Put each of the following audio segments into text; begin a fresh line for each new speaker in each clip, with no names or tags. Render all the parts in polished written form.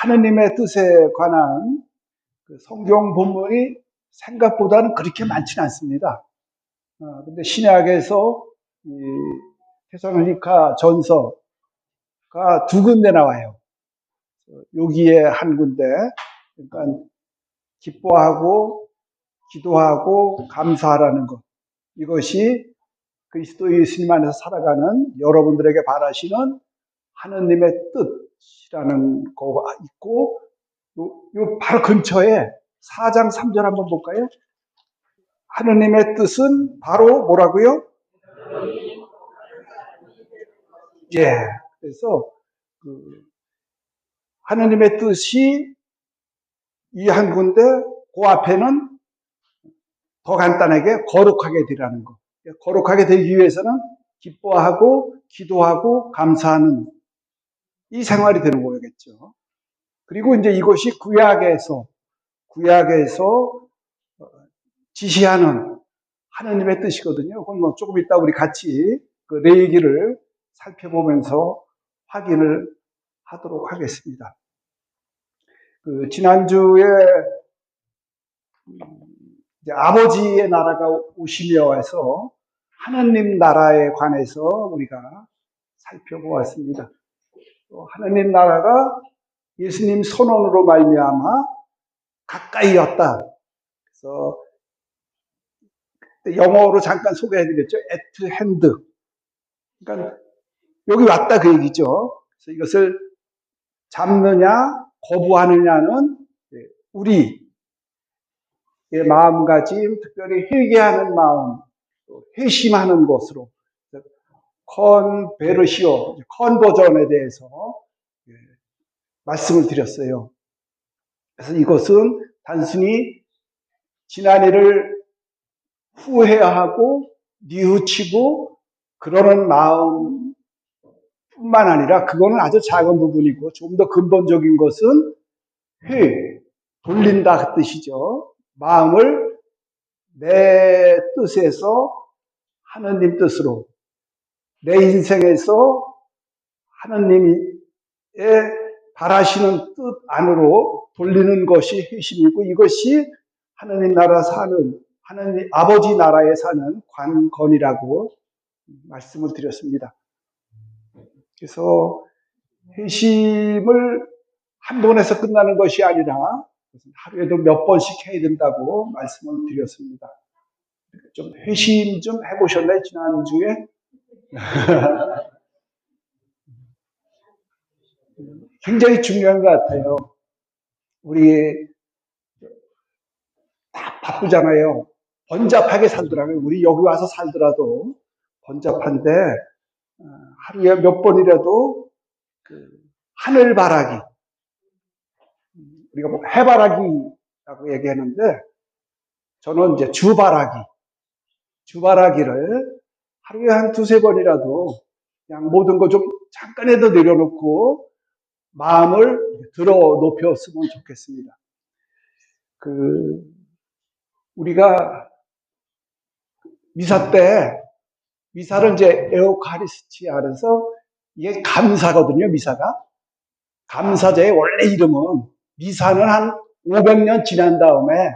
하느님의 뜻에 관한 그 성경 본문이 생각보다는 그렇게 많지는 않습니다. 근데 신약에서 이 테살로니가 전서가 두 군데 나와요. 여기에 한 군데, 그러니까 기뻐하고 기도하고 감사하라는 것. 이것이 그리스도 예수님 안에서 살아가는 여러분들에게 바라시는 하느님의 뜻이라는 거가 있고, 요 바로 근처에 4장 3절 한번 볼까요? 하느님의 뜻은 바로 뭐라고요? 예. 그래서 하느님의 뜻이 이 한 군데, 그 앞에는 더 간단하게 거룩하게 되라는 거. 거룩하게 되기 위해서는 기뻐하고 기도하고 감사하는 이 생활이 되는 거겠죠. 그리고 이제 이것이 구약에서 지시하는 하느님의 뜻이거든요. 그건 뭐 조금 이따 우리 같이 그 레위기를 살펴보면서 확인을 하도록 하겠습니다. 지난주에 이제 아버지의 나라가 오시며 해서 하느님 나라에 관해서 우리가 살펴보았습니다. 하느님 나라가 예수님 선언으로 말미암아 가까이였다. 그래서 영어로 잠깐 소개해드렸죠. at hand. 그러니까 여기 왔다 그 얘기죠. 그래서 이것을 잡느냐 거부하느냐는 우리의 마음가짐, 특별히 회개하는 마음, 회심하는 것으로 컨베르시오, 컨버전에 대해서 말씀을 드렸어요. 그래서 이것은 단순히 지난 일을 후회하고 뉘우치고 그러는 마음뿐만 아니라 그거는 아주 작은 부분이고 좀 더 근본적인 것은 돌린다 그 뜻이죠. 마음을 내 뜻에서 하느님 뜻으로, 내 인생에서 하느님의 바라시는 뜻 안으로 돌리는 것이 회심이고, 이것이 하느님 나라 사는, 하느님 아버지 나라에 사는 관건이라고 말씀을 드렸습니다. 그래서 회심을 한 번에서 끝나는 것이 아니라 하루에도 몇 번씩 해야 된다고 말씀을 드렸습니다. 좀 회심 좀 해보셨나요? 지난주에? 굉장히 중요한 것 같아요. 우리 다 바쁘잖아요. 번잡하게 살더라고요. 우리 여기 와서 살더라도 번잡한데 하루에 몇 번이라도 하늘바라기, 우리가 뭐 해바라기라고 얘기하는데 저는 이제 주바라기를 하루에 한 두세 번이라도 그냥 모든 거 좀 잠깐이라도 내려놓고 마음을 들어 높였으면 좋겠습니다. 우리가 미사 때, 미사를 이제 에우카리스티아 그래서 이게 감사거든요, 미사가. 감사제의 원래 이름은, 미사는 한 500년 지난 다음에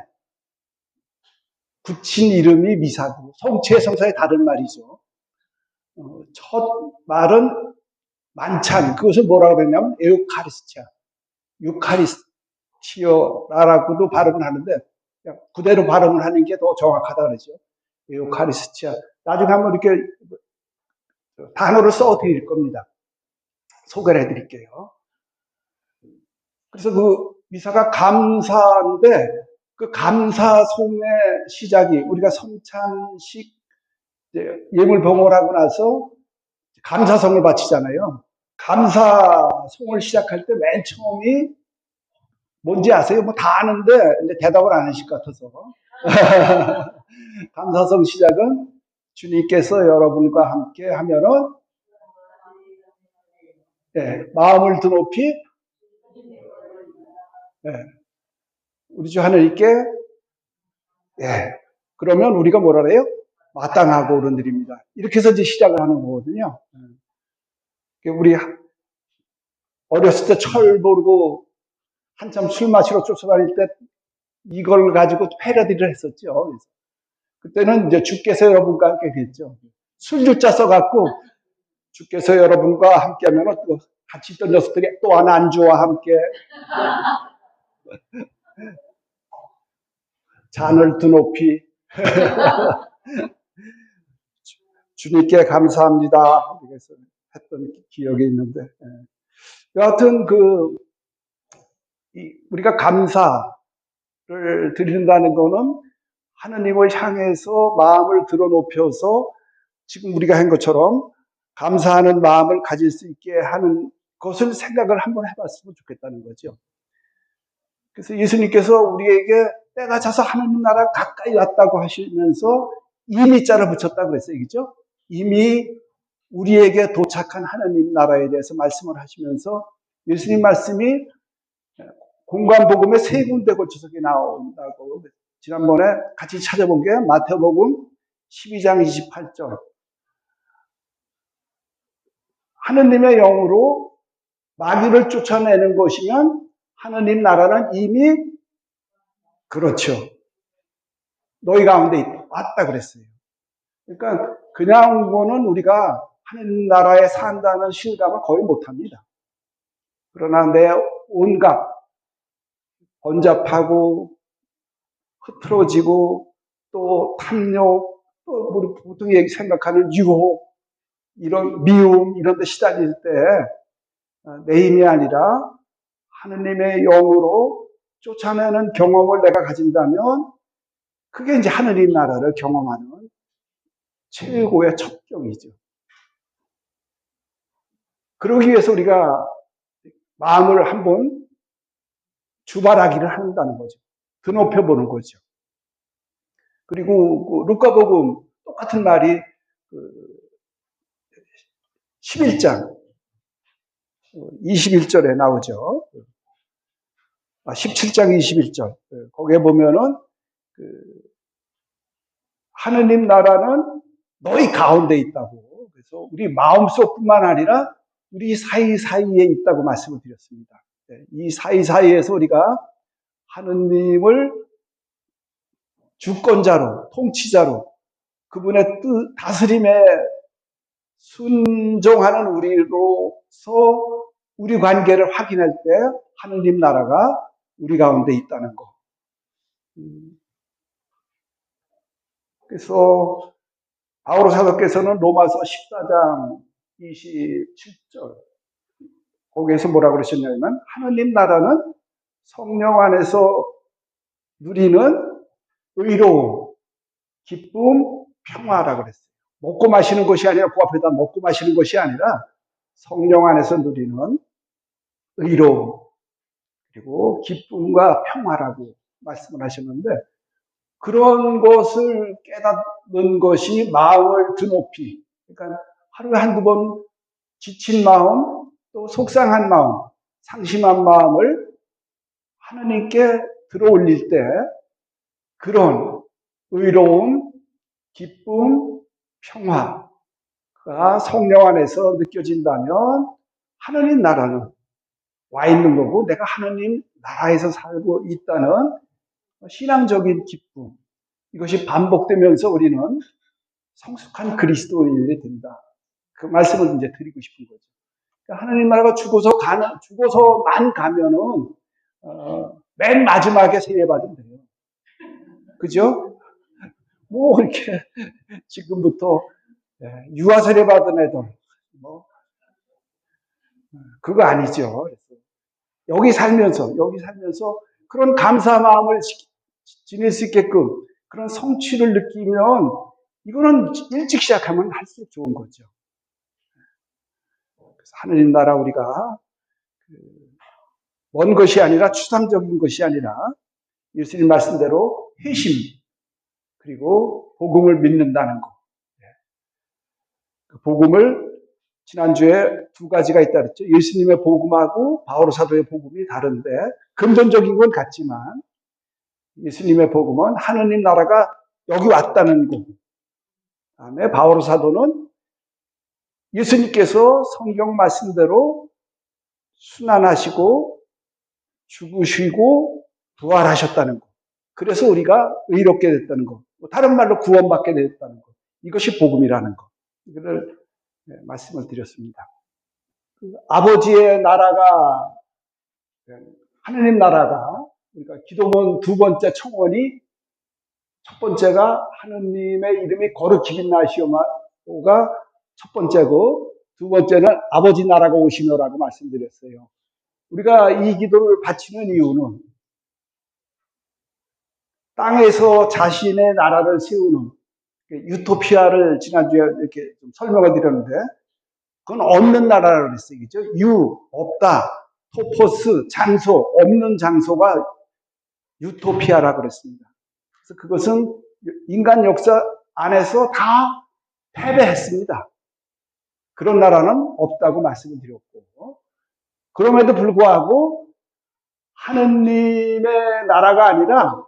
붙인 이름이 미사고, 성체 성사의 다른 말이죠. 첫 말은 만찬, 그것을 뭐라고 그랬냐면 에우카리스티아, 유카리스티어라고도 발음을 하는데 그대로 발음을 하는 게 더 정확하다 그러죠. 에우카리스티아. 나중에 한번 이렇게 단어를 써 드릴 겁니다. 소개를 해드릴게요. 그래서 미사가 감사인데 그 감사송의 시작이 우리가 성찬식 예물 봉헌하고 나서 감사성을 바치잖아요. 감사송을 시작할 때 맨 처음이 뭔지 아세요? 뭐 다 아는데 대답을 안 하실 것 같아서. 감사성 시작은 주님께서 여러분과 함께 하면은 마음을 드높이 우리 주 하나님께 그러면 우리가 뭐라 그래요? 마땅하고 옳은 일입니다. 이렇게 해서 이제 시작을 하는 거거든요. 우리 어렸을 때 철 모르고 한참 술 마시러 쫓아다닐 때 이걸 가지고 패러디를 했었죠. 그때는 이제 주께서 여러분과 함께 했죠. 술주자 써갖고 주께서 여러분과 함께 하면 또 같이 있던 녀석들이 또한 안주와 함께 잔을 드높이 주님께 감사합니다. 그래서 했던 기억이 있는데, 여하튼 우리가 감사를 드린다는 거는 하느님을 향해서 마음을 들어높여서 지금 우리가 한 것처럼 감사하는 마음을 가질 수 있게 하는 것을 생각을 한번 해봤으면 좋겠다는 거죠. 그래서 예수님께서 우리에게 때가 차서 하느님 나라 가까이 왔다고 하시면서 이미 자를 붙였다고 그랬어요. 그죠? 이미 우리에게 도착한 하느님 나라에 대해서 말씀을 하시면서 예수님 말씀이 공관복음에 세 군데 걸쳐서 나온다고 지난번에 같이 찾아본 게 마태복음 12장 28절. 하느님의 영으로 마귀를 쫓아내는 것이면 하느님 나라는 이미 그렇죠. 너희 가운데 왔다 그랬어요. 그러니까 그냥 보는 우리가 하느님 나라에 산다는 실감을 거의 못합니다. 그러나 내 온갖 번잡하고 흐트러지고 또 탐욕 또 우리 보통 생각하는 유혹 이런 미움 이런 데 시달릴 때 내 힘이 아니라 하느님의 영으로 쫓아내는 경험을 내가 가진다면 그게 이제 하느님 나라를 경험하는 최고의 첩경이죠. 그러기 위해서 우리가 마음을 한번 주발하기를 한다는 거죠. 드높여보는 거죠. 그리고 루카복음 똑같은 말이 11장 21절에 나오죠. 17장 21절. 거기에 보면은 하느님 나라는 너희 가운데 있다고. 그래서 우리 마음속뿐만 아니라 우리 사이사이에 있다고 말씀을 드렸습니다. 이 사이사이에서 우리가 하느님을 주권자로, 통치자로, 그분의 뜻, 다스림에 순종하는 우리로서 우리 관계를 확인할 때 하느님 나라가 우리 가운데 있다는 거. 그래서 바오로 사도께서는 로마서 14장 27절 거기에서 뭐라고 그러셨냐면 하느님 나라는 성령 안에서 누리는 의로움, 기쁨, 평화라고 그랬어요. 먹고 마시는 것이 아니라 그 앞에다 먹고 마시는 것이 아니라 성령 안에서 누리는 의로움 그리고 기쁨과 평화라고 말씀을 하셨는데 그런 것을 깨닫는 것이 마음을 드높이 그러니까 하루에 한두 번 지친 마음 또 속상한 마음 상심한 마음을 하나님께 들어올릴 때 그런 의로움, 기쁨, 평화가 성령 안에서 느껴진다면 하나님 나라는 와 있는 거고 내가 하나님 나라에서 살고 있다는 신앙적인 기쁨 이것이 반복되면서 우리는 성숙한 그리스도인이 된다. 그 말씀을 이제 드리고 싶은 거죠. 그러니까 하나님 나라가 죽어서만 가면은 맨 마지막에 세례받으면 돼요. 그죠? 뭐 이렇게 지금부터 유아 세례받은 애들 뭐 그거 아니죠. 여기 살면서 그런 감사 마음을 지낼 수 있게끔 그런 성취를 느끼면 이거는 일찍 시작하면 할수록 좋은 거죠. 그래서 하느님 나라 우리가 먼 것이 아니라 추상적인 것이 아니라 예수님 말씀대로 회심 그리고 복음을 믿는다는 것. 그 복음을 지난주에 두 가지가 있다 그랬죠. 예수님의 복음하고 바오로 사도의 복음이 다른데 근본적인 건 같지만 예수님의 복음은 하느님 나라가 여기 왔다는 것. 다음에 바오로 사도는 예수님께서 성경 말씀대로 순환하시고 죽으시고 부활하셨다는 것. 그래서 우리가 의롭게 됐다는 것. 다른 말로 구원받게 됐다는 것. 이것이 복음이라는 것. 이거를 말씀을 드렸습니다. 아버지의 나라가, 하느님 나라가, 그러니까 기도문 두 번째 청원이, 첫 번째가 하느님의 이름이 거룩히 빛나시오가 첫 번째고, 두 번째는 아버지 나라가 오시며라고 말씀드렸어요. 우리가 이 기도를 바치는 이유는 땅에서 자신의 나라를 세우는 유토피아를 지난주에 이렇게 좀 설명을 드렸는데, 그건 없는 나라라고 그랬어요. 그죠? 없다. 토포스, 장소, 없는 장소가 유토피아라고 그랬습니다. 그래서 그것은 인간 역사 안에서 다 패배했습니다. 그런 나라는 없다고 말씀을 드렸고, 그럼에도 불구하고 하느님의 나라가 아니라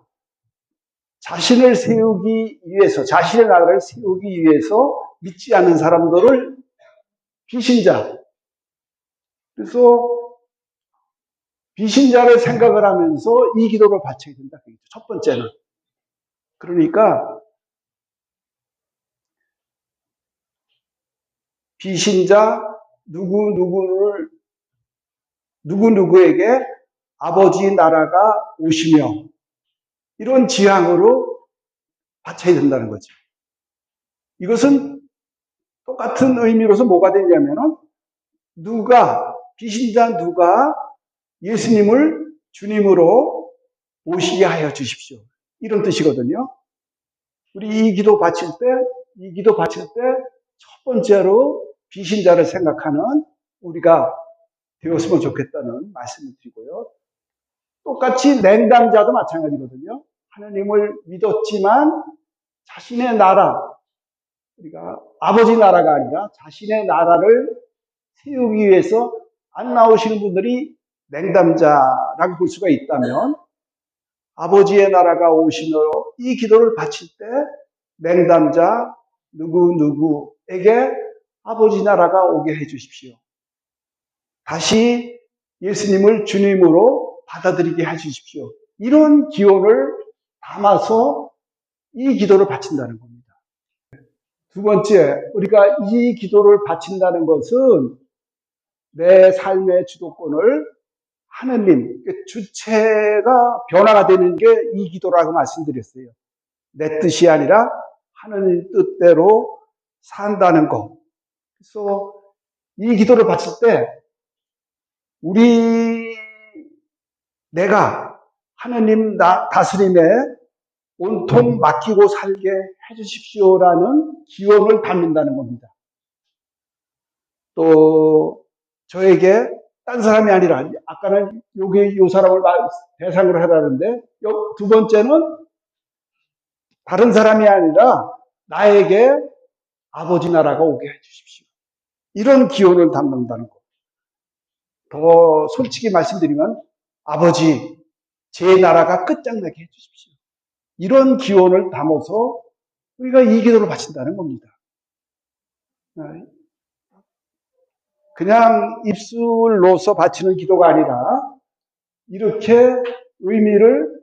자신을 세우기 위해서, 자신의 나라를 세우기 위해서 믿지 않는 사람들을 비신자, 그래서 비신자를 생각을 하면서 이 기도를 바쳐야 된다. 첫 번째는. 그러니까 비신자 누구누구에게 아버지 나라가 오시며 이런 지향으로 바쳐야 된다는 거죠. 이것은 똑같은 의미로서 뭐가 되냐면은 비신자 누가 예수님을 주님으로 모시게 하여 주십시오. 이런 뜻이거든요. 우리 이 기도 바칠 때 첫 번째로 비신자를 생각하는 우리가 되었으면 좋겠다는 말씀을 드리고요. 똑같이 냉담자도 마찬가지거든요. 하나님을 믿었지만 자신의 나라, 우리가 아버지 나라가 아니라 자신의 나라를 세우기 위해서 안 나오시는 분들이 냉담자라고 볼 수가 있다면, 아버지의 나라가 오시며 이 기도를 바칠 때 냉담자 누구에게 아버지 나라가 오게 해 주십시오. 다시 예수님을 주님으로 받아들이게 해 주십시오. 이런 기원을 담아서 이 기도를 바친다는 겁니다. 두 번째, 우리가 이 기도를 바친다는 것은 내 삶의 주도권을 하느님, 주체가 변화가 되는 게 이 기도라고 말씀드렸어요. 내 뜻이 아니라 하느님 뜻대로 산다는 것. 그래서 이 기도를 바칠 때 내가 하느님 다스림에 온통 맡기고 살게 해주십시오라는 기원을 담는다는 겁니다. 또 저에게 딴 사람이 아니라, 아까는 요 사람을 대상으로 하라는데, 두 번째는 다른 사람이 아니라 나에게 아버지 나라가 오게 해주십시오. 이런 기원을 담는다는 것. 더 솔직히 말씀드리면, 아버지, 제 나라가 끝장나게 해주십시오. 이런 기원을 담아서 우리가 이 기도를 바친다는 겁니다. 그냥 입술로서 바치는 기도가 아니라 이렇게 의미를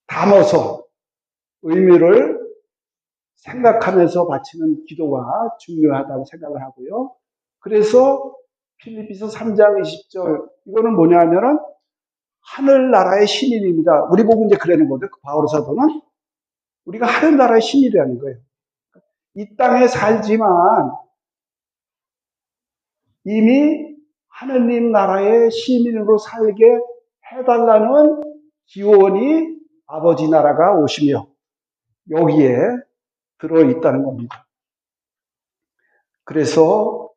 담아서 의미를 생각하면서 바치는 기도가 중요하다고 생각을 하고요. 그래서 필리피서 3장 20절, 이거는 뭐냐면은 하늘나라의 시민입니다. 우리 보고 이제 그러는 거죠. 바울 사도는 우리가 하늘나라의 시민이라는 거예요. 이 땅에 살지만 이미 하느님 나라의 시민으로 살게 해달라는 기원이 아버지 나라가 오시며 여기에 들어있다는 겁니다. 그래서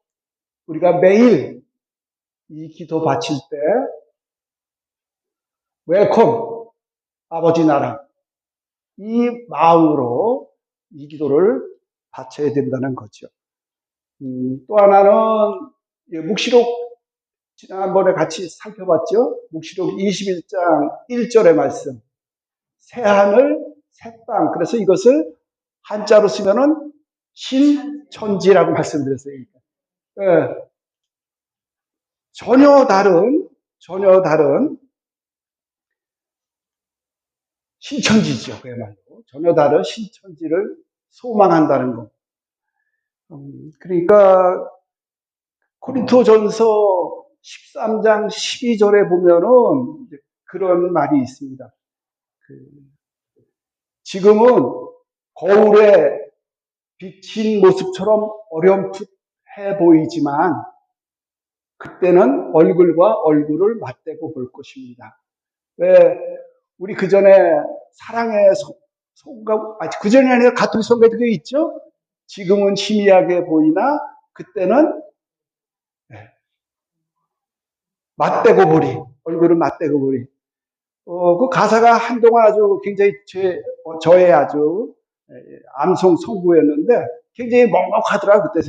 우리가 매일 이 기도 바칠 때 웰컴 아버지 나라, 이 마음으로 이 기도를 바쳐야 된다는 거죠. 또 하나는 묵시록, 지난번에 같이 살펴봤죠. 묵시록 21장 1절의 말씀, 새하늘 새땅. 그래서 이것을 한자로 쓰면은 신천지라고 말씀드렸어요. 전혀 다른 전혀 다른 신천지죠. 그야말로 전혀 다른 신천지를 소망한다는 것. 그러니까 고린토전서 13장 12절에 보면은 그런 말이 있습니다. 지금은 거울에 비친 모습처럼 어렴풋해 보이지만 그때는 얼굴과 얼굴을 맞대고 볼 것입니다. 왜 우리 그 전에 사랑의 송가 그 전에 아니라 가톨릭 송가도 그게 있죠. 지금은 희미하게 보이나 그때는 맞대고 보리, 얼굴을 맞대고 보리. 그 가사가 한동안 아주 굉장히 저의 아주 암송 선구였는데 굉장히 먹먹하더라 그때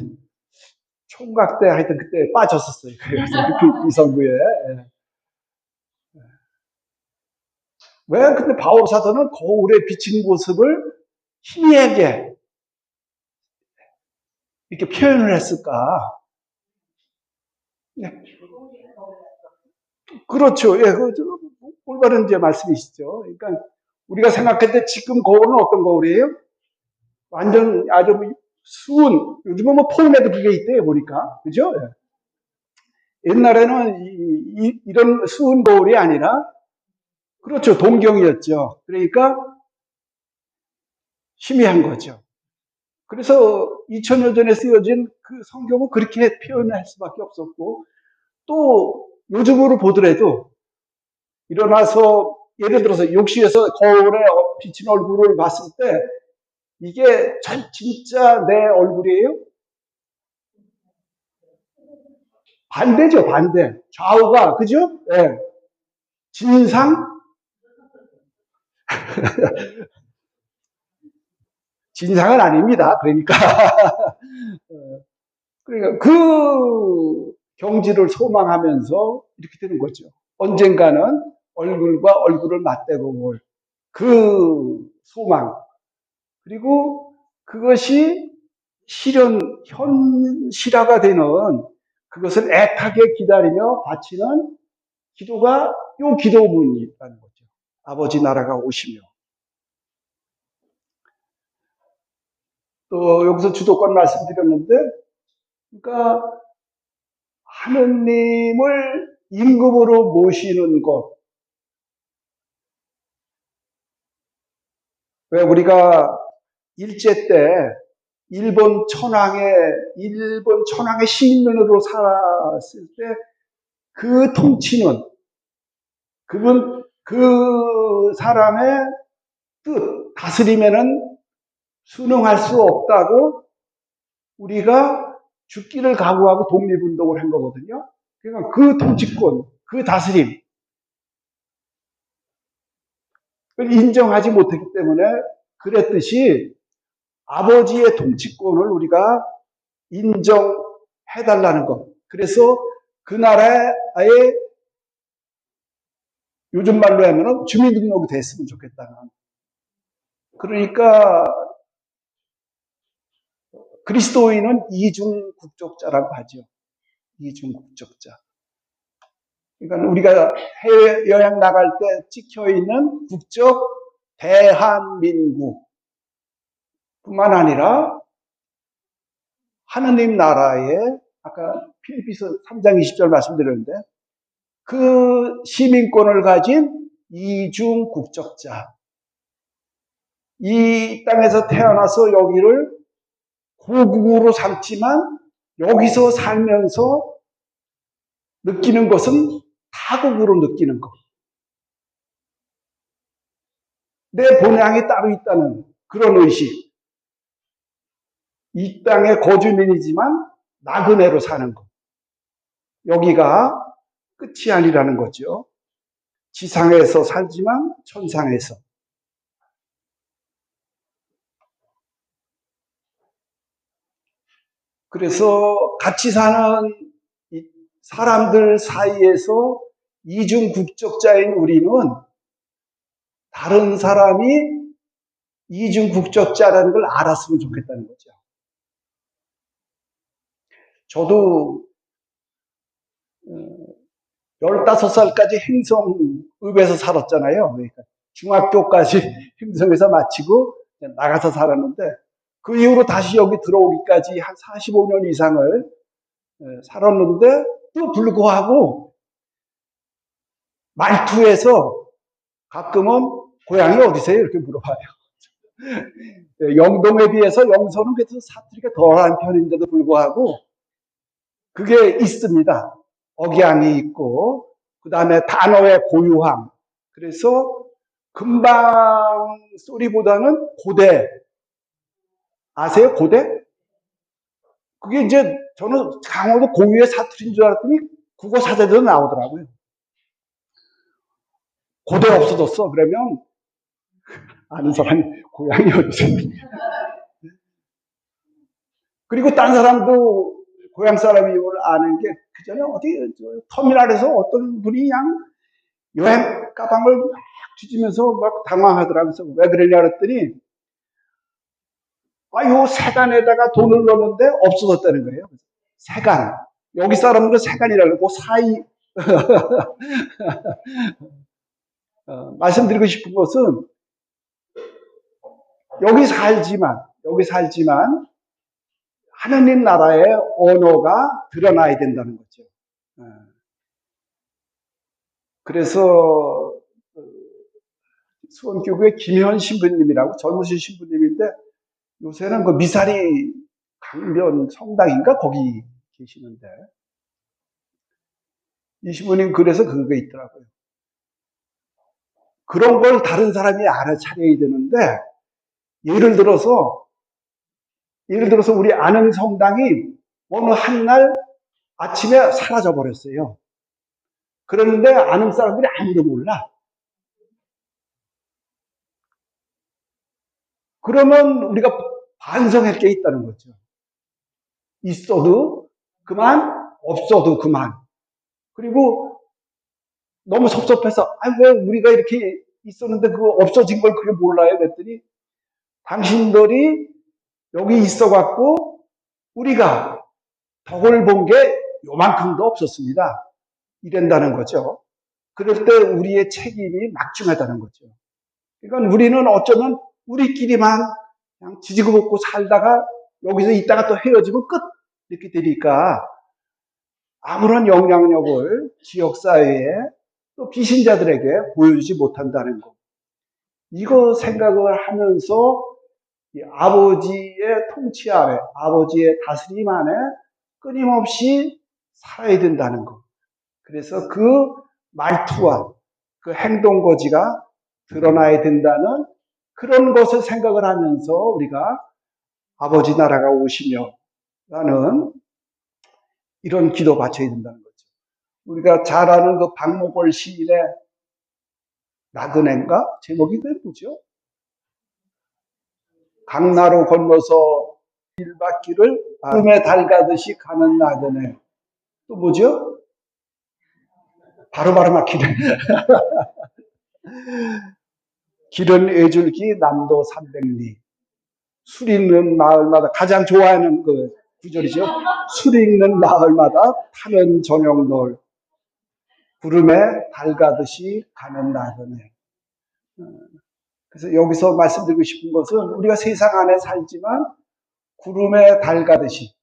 총각 때 하여튼 그때 빠졌었어요. 이 선구에. 왜 근데 바울 사도는 거울에 비친 모습을 희미하게 이렇게 표현을 했을까? 네. 그렇죠. 예, 그 올바른 이제 말씀이시죠. 그러니까 우리가 생각할 때 지금 거울은 어떤 거울이에요? 완전 아주 수은 요즘은 뭐 폰에도 그게 있대요 보니까 그죠? 옛날에는 이런 수은 거울이 아니라 그렇죠 동경이었죠. 그러니까 희미한 거죠. 그래서 2000년 전에 쓰여진 그 성경은 그렇게 표현할 수밖에 없었고 또 요즘으로 보더라도 일어나서 예를 들어서 욕실에서 거울에 비친 얼굴을 봤을 때 이게 진짜 내 얼굴이에요? 반대죠, 반대. 좌우가, 그죠? 네. 진상? 진상은 아닙니다. 그러니까. 그러니까 그 경지를 소망하면서 이렇게 되는 거죠. 언젠가는 얼굴과 얼굴을 맞대고 볼 그 소망. 그리고 그것이 현실화가 되는 그것을 애타게 기다리며 바치는 기도가 요 기도문이라는 거죠. 아버지 나라가 오시며. 또 여기서 주도권 말씀드렸는데, 그러니까 하느님을 임금으로 모시는 것. 왜 우리가 일제 때 일본 천황의 시민으로 살았을 때 그 통치는 그 사람의 뜻, 다스림에는 순응할 수 없다고 우리가 죽기를 각오하고 독립운동을 한 거거든요. 그러니까 그 통치권, 그 다스림, 인정하지 못했기 때문에 그랬듯이 아버지의 통치권을 우리가 인정해달라는 것. 그래서 그 나라에 요즘 말로 하면 주민등록이 됐으면 좋겠다는. 그러니까 그리스도인은 이중 국적자라고 하죠. 이중 국적자. 그러니까 우리가 해외 여행 나갈 때 찍혀 있는 국적 대한민국 뿐만 아니라 하느님 나라에 아까 필리피서 3장 20절 말씀드렸는데 그 시민권을 가진 이중 국적자 이 땅에서 태어나서 여기를 고국으로 삼지만 여기서 살면서 느끼는 것은 타국으로 느끼는 것. 내 본향이 따로 있다는 그런 의식. 이 땅의 거주민이지만 나그네로 사는 것. 여기가 끝이 아니라는 거죠. 지상에서 살지만 천상에서. 그래서 같이 사는 사람들 사이에서 이중 국적자인 우리는 다른 사람이 이중 국적자라는 걸 알았으면 좋겠다는 거죠. 저도 15살까지 행성읍에서 살았잖아요. 그러니까 중학교까지 행성에서 마치고 나가서 살았는데 그 이후로 다시 여기 들어오기까지 한 45년 이상을 살았는데 또 불구하고 말투에서 가끔은 고향이 어디세요? 이렇게 물어봐요. 영동에 비해서 영서는 그래도 사투리가 덜한 편인데도 불구하고 그게 있습니다. 억양이 있고 그 다음에 단어의 고유함. 그래서 금방 소리보다는 고대. 아세요? 고대? 그게 이제 저는 강원도 고유의 사투리인 줄 알았더니 국어 사전에도 나오더라고요. 고대 없어졌어. 그러면 아는 사람이 고향이 어디세요? 그리고 딴 사람도 고향 사람임을 아는 게 그 전에 어디 터미널에서 어떤 분이 그냥 여행 가방을 막 뒤지면서 막 당황하더라고요. 그래서 왜 그러냐 그랬더니 요 세간에다가 돈을 넣었는데 없어졌다는 거예요. 세간. 여기 사람들은 세간이라고 사이 말씀드리고 싶은 것은 여기 살지만 하느님 나라의 언어가 드러나야 된다는 거죠. 그래서 수원교구의 김현 신부님이라고 젊으신 신부님인데 요새는 그 미사리 강변 성당인가 거기 계시는데 이 신부님 글에서 그게 있더라고요. 그런 걸 다른 사람이 알아차려야 되는데 예를 들어서 우리 아는 성당이 어느 한날 아침에 사라져 버렸어요. 그런데 아는 사람들이 아무도 몰라. 그러면 우리가 반성할 게 있다는 거죠. 있어도 그만, 없어도 그만. 그리고 너무 섭섭해서 왜 우리가 이렇게 있었는데 그거 없어진 걸 그게 몰라요? 그랬더니 당신들이 여기 있어갖고 우리가 덕을 본 게 요만큼도 없었습니다. 이런다는 거죠. 그럴 때 우리의 책임이 막중하다는 거죠. 그러니까 우리는 어쩌면 우리끼리만 그냥 지지고 볶고 살다가 여기서 있다가 또 헤어지고 끝 이렇게 되니까 아무런 영향력을 지역사회에 또 비신자들에게 보여주지 못한다는 것. 이거 생각을 하면서 아버지의 통치 아래, 아버지의 다스림 안에 끊임없이 살아야 된다는 것. 그래서 그 말투와 그 행동거지가 드러나야 된다는 그런 것을 생각을 하면서 우리가 아버지 나라가 오시며 라는 이런 기도 바쳐야 된다는 거죠. 우리가 잘 아는 그 박목월 시인의 나그네인가? 제목이 뭐죠? 강나루 건너서 길바퀴를 구름에 달 가듯이 가는 나그네. 또 뭐죠? 바로바로 막히네. 길은 애줄기 남도 300리. 술 있는 마을마다 가장 좋아하는 그 구절이죠. 술 있는 마을마다 타는 저녁놀. 구름에 달 가듯이 가는 나그네. 그래서 여기서 말씀드리고 싶은 것은 우리가 세상 안에 살지만 구름에 달 가듯이.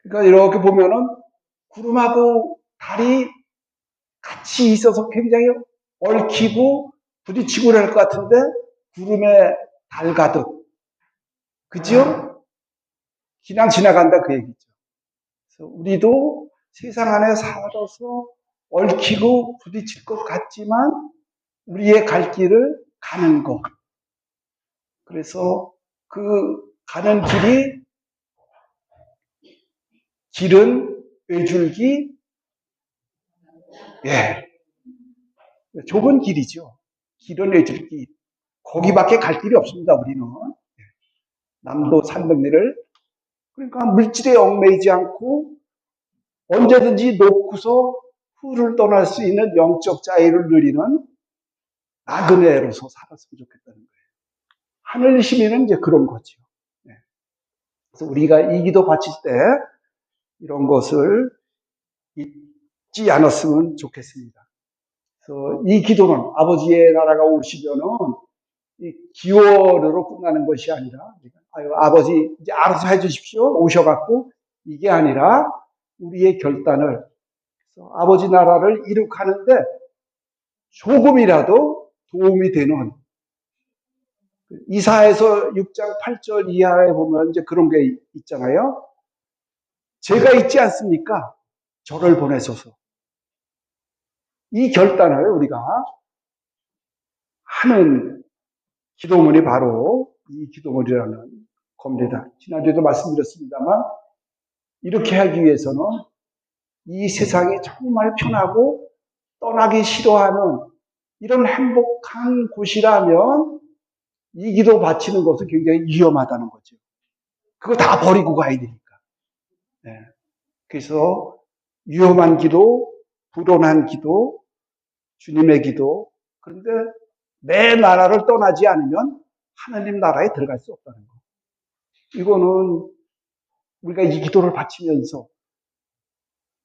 그러니까 이렇게 보면은 구름하고 달이 같이 있어서 굉장히 얽히고 부딪히고 그럴 것 같은데 구름에 달 가득. 그죠? 그냥 지나간다 그 얘기죠. 그래서 우리도 세상 안에 살아서 얽히고 부딪힐 것 같지만 우리의 갈 길을 가는 것. 그래서 그 가는 길은 외줄기, 좁은 길이죠. 길은 외줄기. 거기밖에 갈 길이 없습니다, 우리는. 남도 300리를. 그러니까 물질에 얽매이지 않고 언제든지 놓고서 후를 떠날 수 있는 영적 자유를 누리는 나그네로서 살았으면 좋겠다는 거예요. 하늘 시민은 이제 그런 거죠. 그래서 우리가 이 기도 바칠 때 이런 것을 잊지 않았으면 좋겠습니다. 그래서 이 기도는 아버지의 나라가 오시면은 이 기원으로 끝나는 것이 아니라, 아유, 아버지 이제 알아서 해주십시오 오셔갖고 이게 아니라 우리의 결단을, 아버지 나라를 이룩하는데 조금이라도 도움이 되는, 이사에서 6장 8절 이하에 보면 이제 그런 게 있잖아요. 제가 있지 않습니까? 저를 보내소서. 이 결단을 우리가 하는 기도문이 바로 이 기도문이라는 겁니다. 지난주에도 말씀드렸습니다만, 이렇게 하기 위해서는 이 세상이 정말 편하고 떠나기 싫어하는 이런 행복한 곳이라면 이 기도 바치는 것은 굉장히 위험하다는 거죠. 그거 다 버리고 가야 되니까. 네. 그래서 위험한 기도, 불온한 기도, 주님의 기도, 그런데 내 나라를 떠나지 않으면 하나님 나라에 들어갈 수 없다는 거. 이거는 우리가 이 기도를 바치면서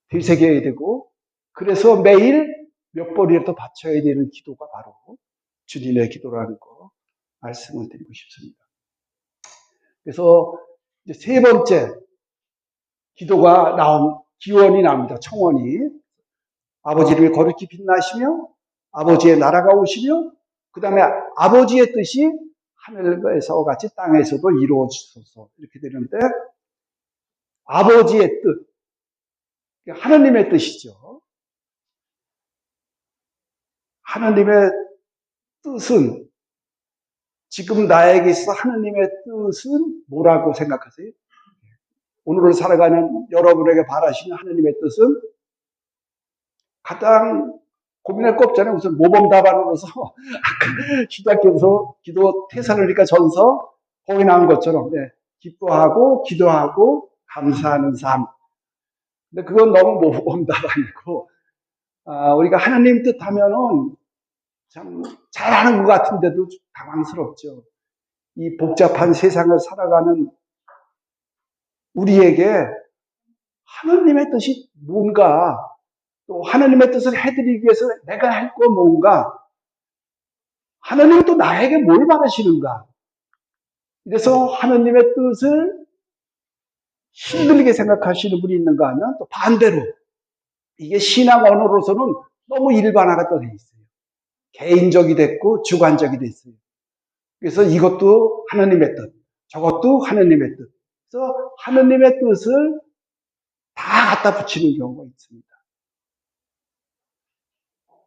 되새겨야 되고, 그래서 매일 몇 번이라도 바쳐야 되는 기도가 바로 주님의 기도라는 거 말씀을 드리고 싶습니다. 그래서 이제 세 번째 기도가 기원이 나옵니다. 청원이. 아버지를 거룩히 빛나시며 아버지의 나라가 오시며 그 다음에 아버지의 뜻이 하늘에서 같이 땅에서도 이루어지소서, 이렇게 되는데, 아버지의 뜻, 하나님의 뜻이죠. 하나님의 뜻은, 지금 나에게 있어 하나님의 뜻은 뭐라고 생각하세요? 오늘을 살아가는 여러분에게 바라시는 하나님의 뜻은 가장 고민할 거 없잖아요. 우선 모범답안으로서 시작해서 기도 테살로니가 전서 거기 나온 것처럼, 네, 기뻐하고 기도하고 감사하는 삶. 근데 그건 너무 모범답안이고, 우리가 하나님 뜻하면은 참 잘하는 것 같은데도 당황스럽죠. 이 복잡한 세상을 살아가는 우리에게 하나님의 뜻이 뭔가, 또 하나님의 뜻을 해드리기 위해서 내가 할 거 뭔가, 하나님은 또 나에게 뭘 바라시는가. 이래서 하나님의 뜻을 힘들게 생각하시는 분이 있는가 하면, 또 반대로 이게 신앙 언어로서는 너무 일반화가 떠 있어요. 개인적이 됐고 주관적이 됐어요. 그래서 이것도 하나님의 뜻, 저것도 하나님의 뜻. 그래서 하나님의 뜻을 다 갖다 붙이는 경우가 있습니다.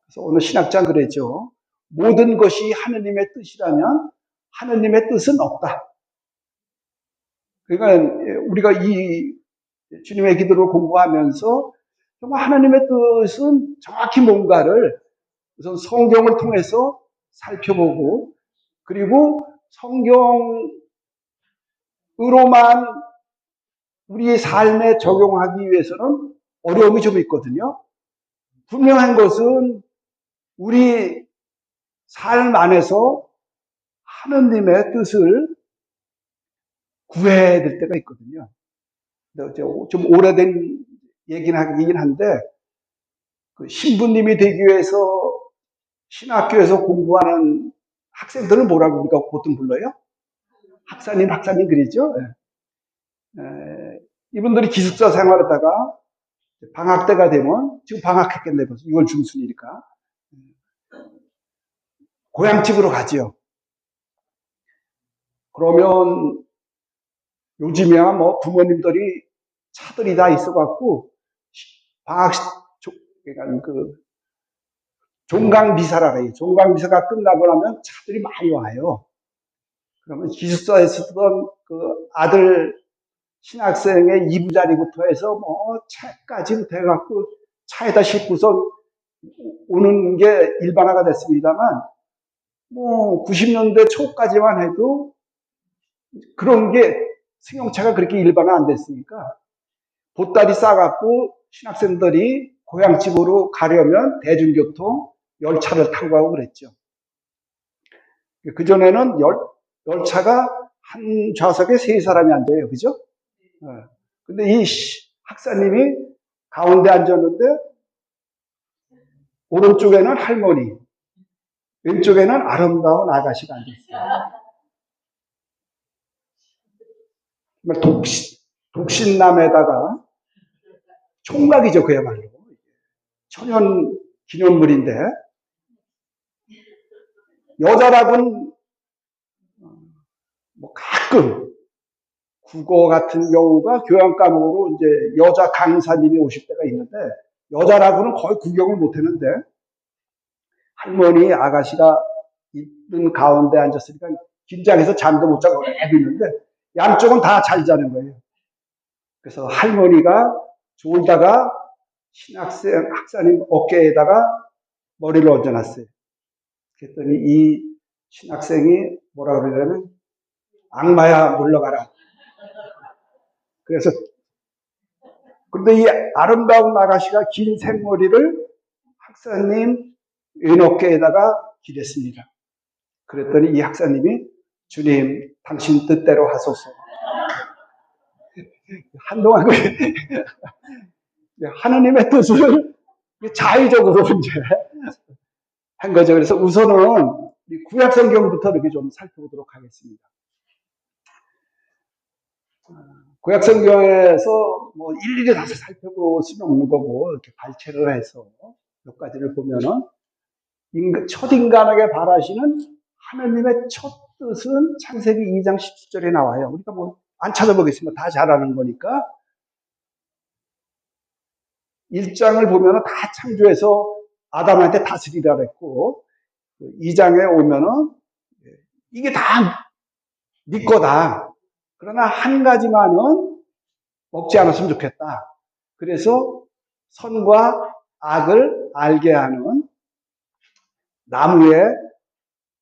그래서 오늘 신학장 그랬죠. 모든 것이 하나님의 뜻이라면 하나님의 뜻은 없다. 그러니까 우리가 이 주님의 기도를 공부하면서 정말 하나님의 뜻은 정확히 뭔가를 우선 성경을 통해서 살펴보고, 그리고 성경으로만 우리의 삶에 적용하기 위해서는 어려움이 좀 있거든요. 분명한 것은 우리 삶 안에서 하나님의 뜻을 구해야 될 때가 있거든요. 좀 오래된 얘기긴 한데, 그 신부님이 되기 위해서 신학교에서 공부하는 학생들을 뭐라고 우리가 보통 불러요? 박사님 그러죠? 이분들이 기숙사 생활하다가 방학 때가 되면, 지금 방학했겠네, 벌써 6월 중순이니까 고향집으로 가죠. 그러면 요즘이야 뭐 부모님들이 차들이 다 있어갖고 방학 그러니까 그 종강미사라 그래요. 종강미사가 끝나고 나면 차들이 많이 와요. 그러면 기숙사에 쓰던 그 아들 신학생의 이부자리부터 해서 뭐 차까지부터 해갖고 차에다 싣고서 오는 게 일반화가 됐습니다만, 뭐 90년대 초까지만 해도 그런 게 승용차가 그렇게 일반화 안 됐으니까 보따리 싸갖고 신학생들이 고향집으로 가려면 대중교통 열차를 타고 가고 그랬죠. 그전에는 열차가 한 좌석에 세 사람이 앉아요. 그죠? 근데 이 학사님이 가운데 앉았는데 오른쪽에는 할머니, 왼쪽에는 아름다운 아가씨가 앉아있어요. 정말 독신남에다가 총각이죠, 그야말로. 천연 기념물인데, 여자라고는 뭐 가끔 국어 같은 경우가 교양 과목으로 이제 여자 강사님이 오실 때가 있는데, 여자라고는 거의 구경을 못 했는데, 할머니 아가씨가 있는 가운데 앉았으니까 긴장해서 잠도 못 자고 애고 있는데, 양쪽은 다 잘 자는 거예요. 그래서 할머니가 졸다가 학사님 어깨에다가 머리를 얹어놨어요. 그랬더니 이 신학생이 뭐라 그러냐면, 악마야 물러가라. 그래서 근데 이 아름다운 아가씨가 긴 생머리를 학사님 왼어깨에다가 기댔습니다. 그랬더니 이 학사님이 주님 당신 뜻대로 하소서. 한동안 하느님의 뜻을 자의적으로 이제 한 거죠. 그래서 우선은 구약 성경부터 이렇게 좀 살펴보도록 하겠습니다. 구약 성경에서 뭐 일일이 다 살펴볼 수는 없는 거고 이렇게 발췌를 해서 몇 가지를 보면은 첫 인간에게 바라시는 하느님의 첫 뜻은 창세기 2장 17절에 나와요. 우리가 뭐 안 찾아보겠습니다. 다 잘 아는 거니까. 1장을 보면은 다 창조해서 아담한테 다스리라 그랬고, 2장에 오면은 이게 다 네 거다. 그러나 한 가지만은 먹지 않았으면 좋겠다. 그래서 선과 악을 알게 하는 나무의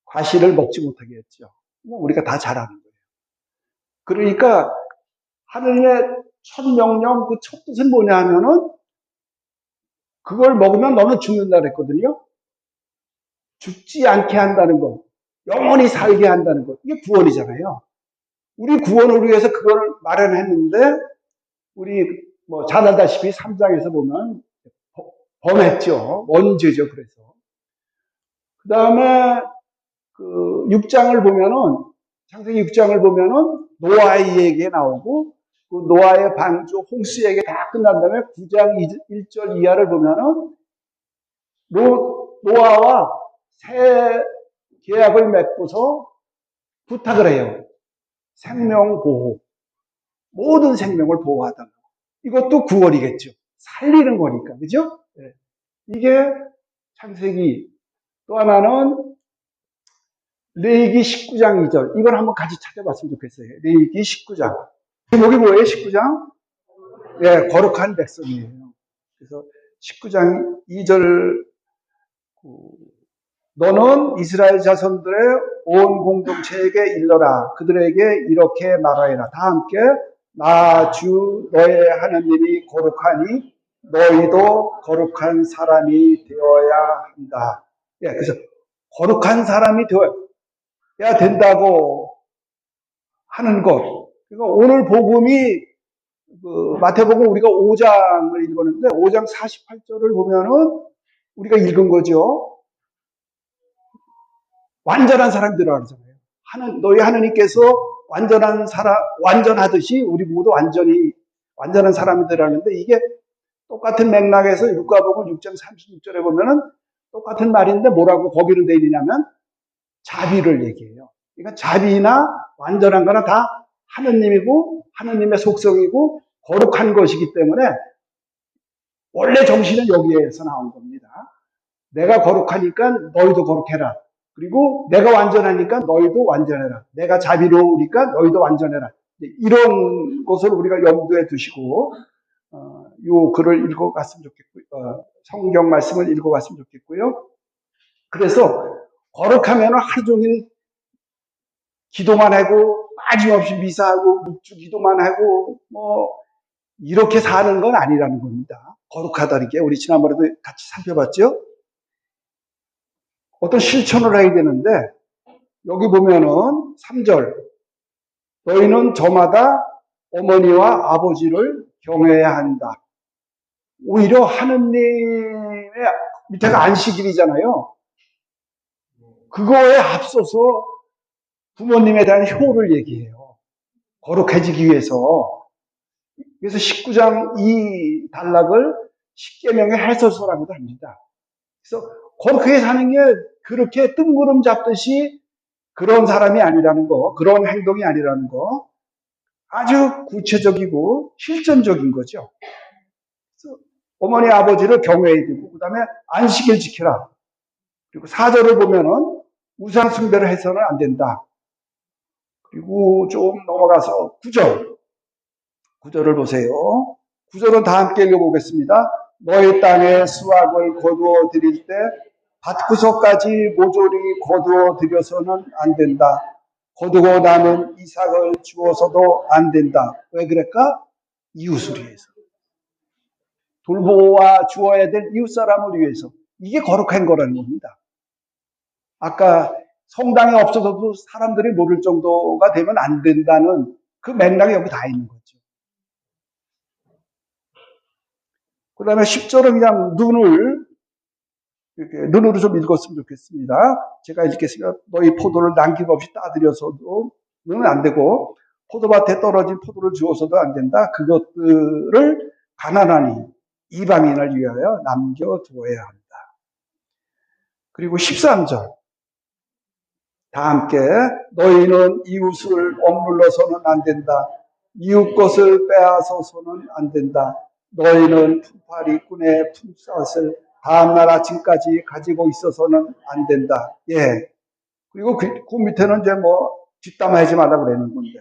과실을 먹지 못하게 했죠. 뭐 우리가 다 잘 아는 거예요. 그러니까 하느님의 첫 명령, 그 첫 뜻은 뭐냐 하면은 그걸 먹으면 너는 죽는다 그랬거든요. 죽지 않게 한다는 것, 영원히 살게 한다는 것, 이게 구원이잖아요. 우리 구원을 위해서 그걸 마련했는데 우리 뭐 잘 알다시피 3장에서 보면 범했죠. 원죄죠. 그래서 그 다음에 그 6장을 보면은 창세기 6장을 보면은 노아의 얘기에 나오고 그 노아의 방주 홍수 얘기 다 끝난 다음에 9장 1절 이하를 보면은 노아와 새 계약을 맺고서 부탁을 해요. 생명 보호. 모든 생명을 보호하다. 이것도 구원이겠죠. 살리는 거니까. 그죠? 네. 이게 창세기. 또 하나는 레위기 19장 2절. 이걸 한번 같이 찾아봤으면 좋겠어요. 레위기 19장. 제목이 뭐예요? 19장? 예, 거룩한 백성이에요. 그래서 19장 2절 너는 이스라엘 자손들의 온 공동체에게 일러라. 그들에게 이렇게 말하여라. 다 함께 나 주 너의 하나님이 거룩하니 너희도 거룩한 사람이 되어야 한다. 예, 그래서 거룩한 사람이 되어야 된다고 하는 것. 그러니까 오늘 복음이 마태복음 우리가 5장을 읽었는데 5장 48절을 보면은 우리가 읽은 거죠. 완전한 사람들이라고 하잖아요. 너희 하느님께서 완전하듯이 우리 모두 완전한 사람들이라는데 이게 똑같은 맥락에서 누가복음 6장 36절에 보면은 똑같은 말인데 뭐라고 거기는 돼 있냐면 자비를 얘기해요. 그러니까 자비나 완전한 거나 다 하느님이고 하느님의 속성이고 거룩한 것이기 때문에 원래 정신은 여기에서 나온 겁니다. 내가 거룩하니까 너희도 거룩해라. 그리고 내가 완전하니까 너희도 완전해라. 내가 자비로우니까 너희도 완전해라. 이런 것을 우리가 염두에 두시고 이 글을 읽어갔으면 좋겠고요. 성경 말씀을 읽어갔으면 좋겠고요. 그래서 거룩하면 하루 종일 기도만 하고 빠짐없이 미사하고 묵주 기도만 하고 뭐 이렇게 사는 건 아니라는 겁니다. 거룩하다는 게 우리 지난번에도 같이 살펴봤죠. 어떤 실천을 해야 되는데 여기 보면은 3절 너희는 저마다 어머니와 아버지를 경외해야 한다. 오히려 하느님의 밑에가 안식일이잖아요. 그거에 앞서서 부모님에 대한 효를 얘기해요. 거룩해지기 위해서. 그래서 19장 이 단락을 십계명의 해설서라고도 합니다. 그래서 거룩하게 사는 게 그렇게 뜬구름 잡듯이 그런 사람이 아니라는 거, 그런 행동이 아니라는 거, 아주 구체적이고 실전적인 거죠. 그래서 어머니 아버지를 경외해야 되고, 그 다음에 안식일 지켜라. 그리고 4절을 보면은 우상 숭배를 해서는 안 된다. 그리고 좀 넘어가서 9절을 보세요. 9절은 다 함께 읽어보겠습니다. 너희 땅에 수확을 거두어 드릴 때 밭구석까지 모조리 거두어 드려서는 안 된다. 거두고 남은 이삭을 주어서도 안 된다. 왜 그럴까? 이웃을 위해서. 돌보아 주어야 될 이웃 사람을 위해서. 이게 거룩한 거라는 겁니다. 아까 성당에 없어서도 사람들이 모를 정도가 되면 안 된다는 그 맥락이 여기 다 있는 거죠. 그 다음에 10절은 그냥 눈으로 좀 읽었으면 좋겠습니다. 제가 읽겠습니다. 너희 포도를 남김없이 따드려서도는 안 되고, 포도밭에 떨어진 포도를 주어서도 안 된다. 그것들을 가난하니 이방인을 위하여 남겨두어야 한다. 그리고 13절. 다 함께 너희는 이웃을 억눌러서는 안 된다. 이웃 것을 빼앗아서는 안 된다. 너희는 품팔이꾼의 품삯을 다음날 아침까지 가지고 있어서는 안 된다. 예. 그리고 그 밑에는 이제 뒷담화하지 말라 그러는 건데.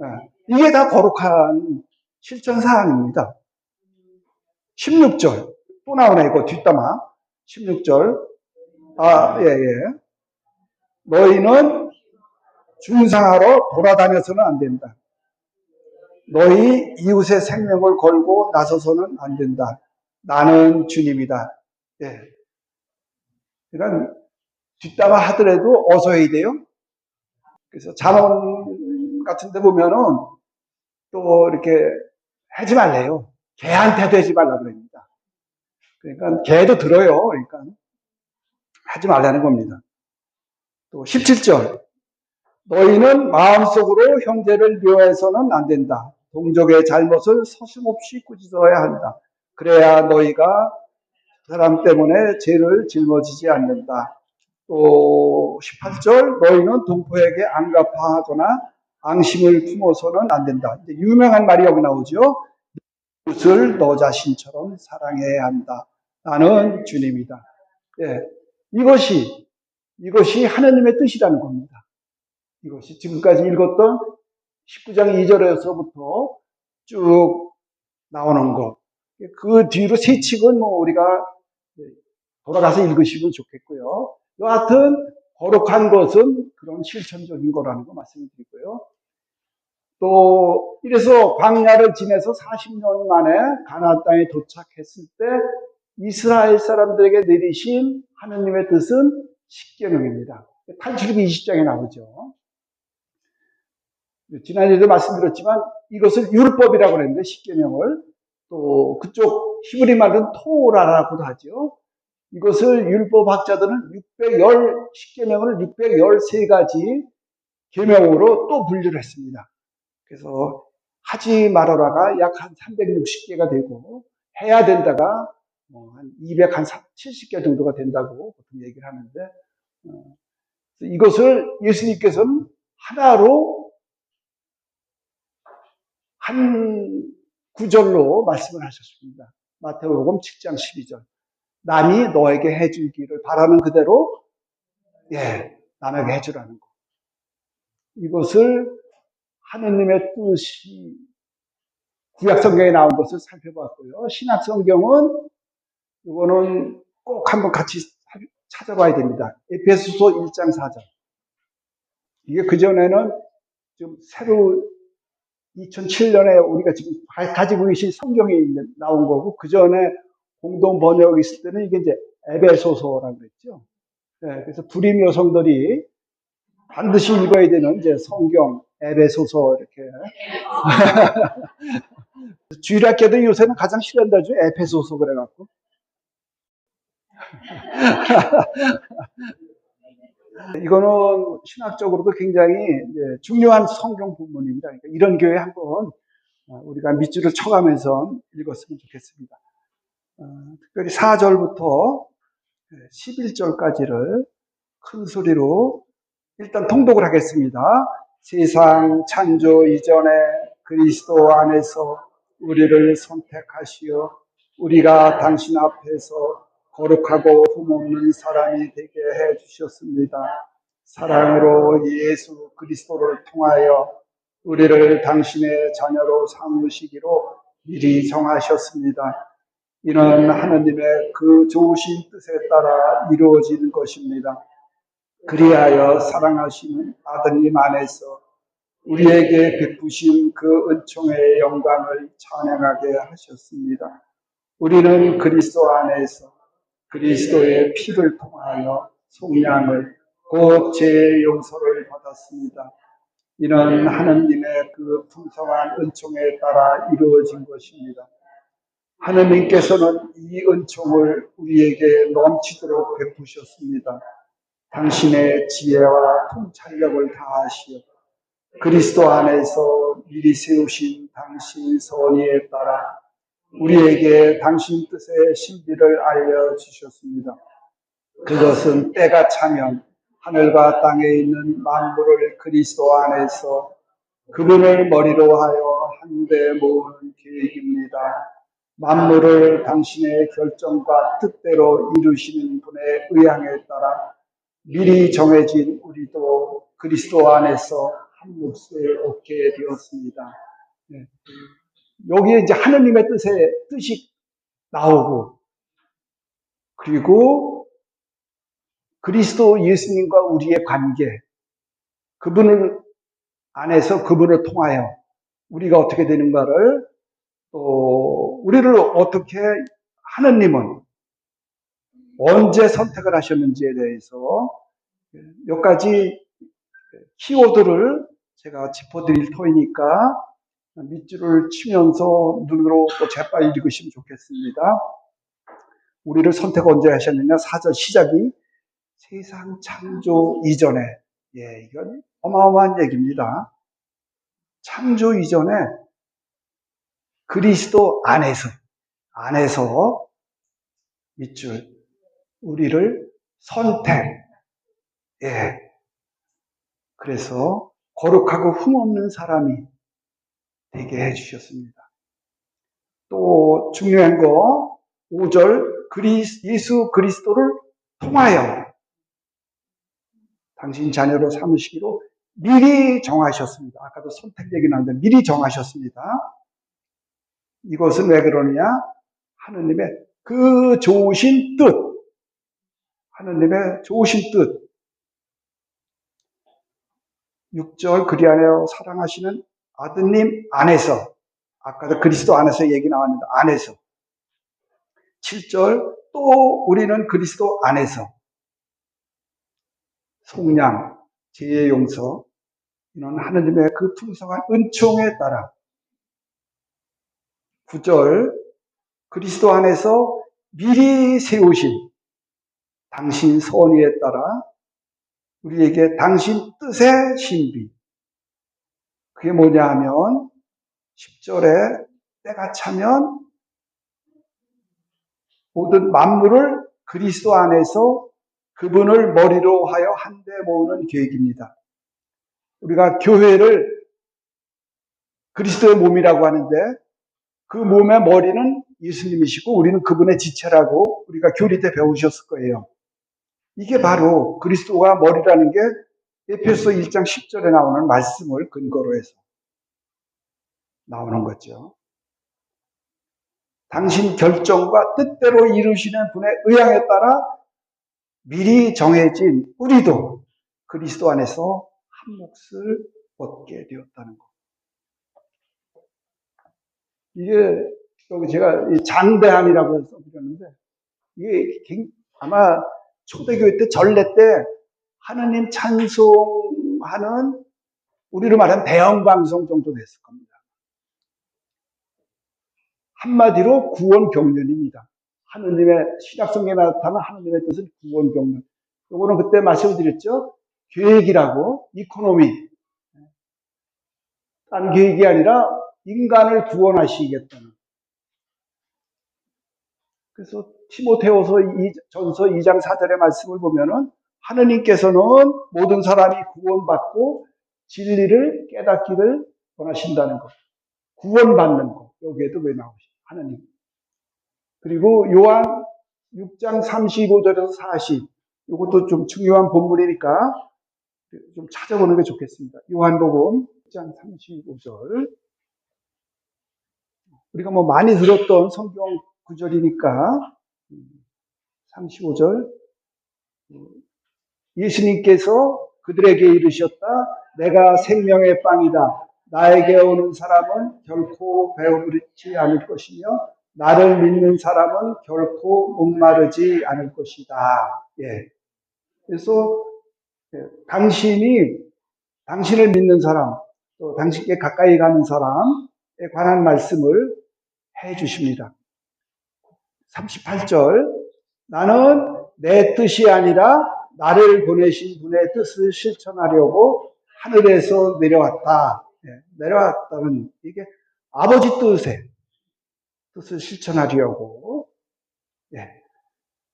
예. 이게 다 거룩한 실천 사항입니다. 16절. 또 나오네, 이거 뒷담화. 16절. 예. 너희는 중상하러 돌아다녀서는 안 된다. 너희 이웃의 생명을 걸고 나서서는 안 된다. 나는 주님이다. 예. 그러니까 뒷담화 하더라도 어서 해야 돼요. 그래서 잠언 같은 데 보면은 또 이렇게 하지 말래요. 개한테도 하지 말라 그럽니다. 그러니까 개도 들어요. 그러니까 하지 말라는 겁니다. 또 17절. 너희는 마음속으로 형제를 묘해서는 안 된다. 동족의 잘못을 서슴없이 꾸짖어야 한다. 그래야 너희가 사람 때문에 죄를 짊어지지 않는다. 또 18절 너희는 동포에게 안갚아하거나 앙심을 품어서는 안 된다. 이제 유명한 말이 여기 나오죠. 이웃을 너 자신처럼 사랑해야 한다. 나는 주님이다. 예, 이것이 하나님의 뜻이라는 겁니다. 이것이 지금까지 읽었던 19장 2절에서부터 쭉 나오는 것. 그 뒤로 세 측은 우리가 돌아가서 읽으시면 좋겠고요. 여하튼 거룩한 것은 그런 실천적인 거라는 거 말씀드리고요. 또 이래서 광야를 지내서 40년 만에 가나안 땅에 도착했을 때 이스라엘 사람들에게 내리신 하나님의 뜻은 십계명입니다. 탈출기 20장에 나오죠. 지난주에도 말씀드렸지만 이것을 율법이라고 그랬는데 십계명을 또 그쪽 히브리 말은 토라라고도 하죠. 이것을 율법학자들은 610계명을 613가지 계명으로 또 분류를 했습니다. 그래서 하지 말아라가 약 한 360개가 되고 해야 된다가 한 270개 정도가 된다고 보통 얘기를 하는데 이것을 예수님께서는 하나로 한 구절로 말씀을 하셨습니다. 마태복음 7장 12절. 남이 너에게 해주기를 바라는 그대로 남에게 해주라는 거. 이것을 하느님의 뜻이 구약 성경에 나온 것을 살펴봤고요. 신약 성경은 이거는 꼭 한번 같이 찾아봐야 됩니다. 에베소서 1장 4절. 이게 그전에는 좀 새로 2007년에 우리가 지금 가지고 계신 성경에 나온 거고, 그전에 공동 번역이 있을 때는 이게 이제 에베소서라고 그랬죠. 네, 그래서 불임 여성들이 반드시 읽어야 되는 이제 성경 에베소서 이렇게. 주일학교도 요새는 가장 싫어한다죠. 에페소서 그래갖고. 이거는 신학적으로도 굉장히 중요한 성경 부분입니다. 그러니까 이런 교회 한번 우리가 밑줄을 쳐가면서 읽었으면 좋겠습니다. 특별히 4절부터 11절까지를 큰 소리로 일단 통독을 하겠습니다. 세상 창조 이전에 그리스도 안에서 우리를 선택하시어 우리가 당신 앞에서 거룩하고 흠없는 사람이 되게 해 주셨습니다. 사랑으로 예수 그리스도를 통하여 우리를 당신의 자녀로 삼으시기로 미리 정하셨습니다. 이는 하나님의 그 좋으신 뜻에 따라 이루어지는 것입니다. 그리하여 사랑하시는 아드님 안에서 우리에게 베푸신 그 은총의 영광을 찬양하게 하셨습니다. 우리는 그리스도 안에서 그리스도의 피를 통하여 속량을 곧 죄의 용서를 받았습니다. 이는 하나님의 그 풍성한 은총에 따라 이루어진 것입니다. 하나님께서는 이 은총을 우리에게 넘치도록 베푸셨습니다. 당신의 지혜와 통찰력을 다하시어 그리스도 안에서 미리 세우신 당신 선의에 따라 우리에게 당신 뜻의 신비를 알려주셨습니다. 그것은 때가 차면 하늘과 땅에 있는 만물을 그리스도 안에서 그분을 머리로 하여 한데 모으는 계획입니다. 만물을 당신의 결정과 뜻대로 이루시는 분의 의향에 따라 미리 정해진 우리도 그리스도 안에서 한 몫을 얻게 되었습니다. 네. 여기에 이제 하느님의 뜻이 나오고, 그리고 그리스도 예수님과 우리의 관계, 그분을 안에서 그분을 통하여 우리가 어떻게 되는가를, 또 우리를 어떻게 하느님은 언제 선택을 하셨는지에 대해서 몇 가지 키워드를 제가 짚어드릴 터이니까 밑줄을 치면서 눈으로 또 재빨리 읽으시면 좋겠습니다. 우리를 선택 언제 하셨느냐? 4절 시작이 세상 창조 이전에, 이건 어마어마한 얘기입니다. 창조 이전에 그리스도 안에서 밑줄 우리를 선택, 그래서 거룩하고 흠없는 사람이 되게 해주셨습니다. 또 중요한 거 5절 예수 그리스도를 통하여 당신 자녀로 삼으시기로 미리 정하셨습니다. 아까도 선택 얘기 나왔는데 미리 정하셨습니다. 이것은 왜 그러느냐? 하느님의 그 좋으신 뜻, 하느님의 좋으신 뜻. 6절 그리하여 사랑하시는 아드님 안에서, 아까도 그리스도 안에서 얘기 나왔는데 안에서. 7절 또 우리는 그리스도 안에서 속량, 죄의 용서, 이는 하느님의 그 풍성한 은총에 따라. 9절 그리스도 안에서 미리 세우신 당신 선의에 따라 우리에게 당신 뜻의 신비. 그게 뭐냐 하면 10절에 때가 차면 모든 만물을 그리스도 안에서 그분을 머리로 하여 한데 모으는 계획입니다. 우리가 교회를 그리스도의 몸이라고 하는데 그 몸의 머리는 예수님이시고 우리는 그분의 지체라고 우리가 교리 때 배우셨을 거예요. 이게 바로 그리스도가 머리라는 게 에베소 1장 10절에 나오는 말씀을 근거로 해서 나오는 거죠. 당신 결정과 뜻대로 이루시는 분의 의향에 따라 미리 정해진 우리도 그리스도 안에서 한 몫을 얻게 되었다는 것. 이게 여기 제가 장대함이라고 써드렸는데 이게 아마 초대교회 때 전례 때 하느님 찬송하는 우리로 말하면 대형 방송 정도 됐을 겁니다. 한마디로 구원 경륜입니다. 하느님의, 신약성경에 나타난 하느님의 뜻은 구원경륜. 요거는 그때 말씀드렸죠. 계획이라고, 이코노미. 딴 계획이 아니라 인간을 구원하시겠다는. 그래서 티모테후서 전서 2장 4절의 말씀을 보면은 하느님께서는 모든 사람이 구원받고 진리를 깨닫기를 원하신다는 것. 구원받는 것. 여기에도 왜 나오시죠? 하느님. 그리고 요한 6장 35절에서 40. 이것도 좀 중요한 본문이니까 좀 찾아보는 게 좋겠습니다. 요한복음 6장 35절. 우리가 뭐 많이 들었던 성경 구절이니까 35절. 예수님께서 그들에게 이르셨다. 내가 생명의 빵이다. 나에게 오는 사람은 결코 배부르지 않을 것이며 나를 믿는 사람은 결코 목마르지 않을 것이다. 예. 그래서 당신을 믿는 사람, 또 당신께 가까이 가는 사람에 관한 말씀을 해 주십니다. 38절. 나는 내 뜻이 아니라 나를 보내신 분의 뜻을 실천하려고 하늘에서 내려왔다. 내려왔다는 이게 아버지 뜻을 실천하려고.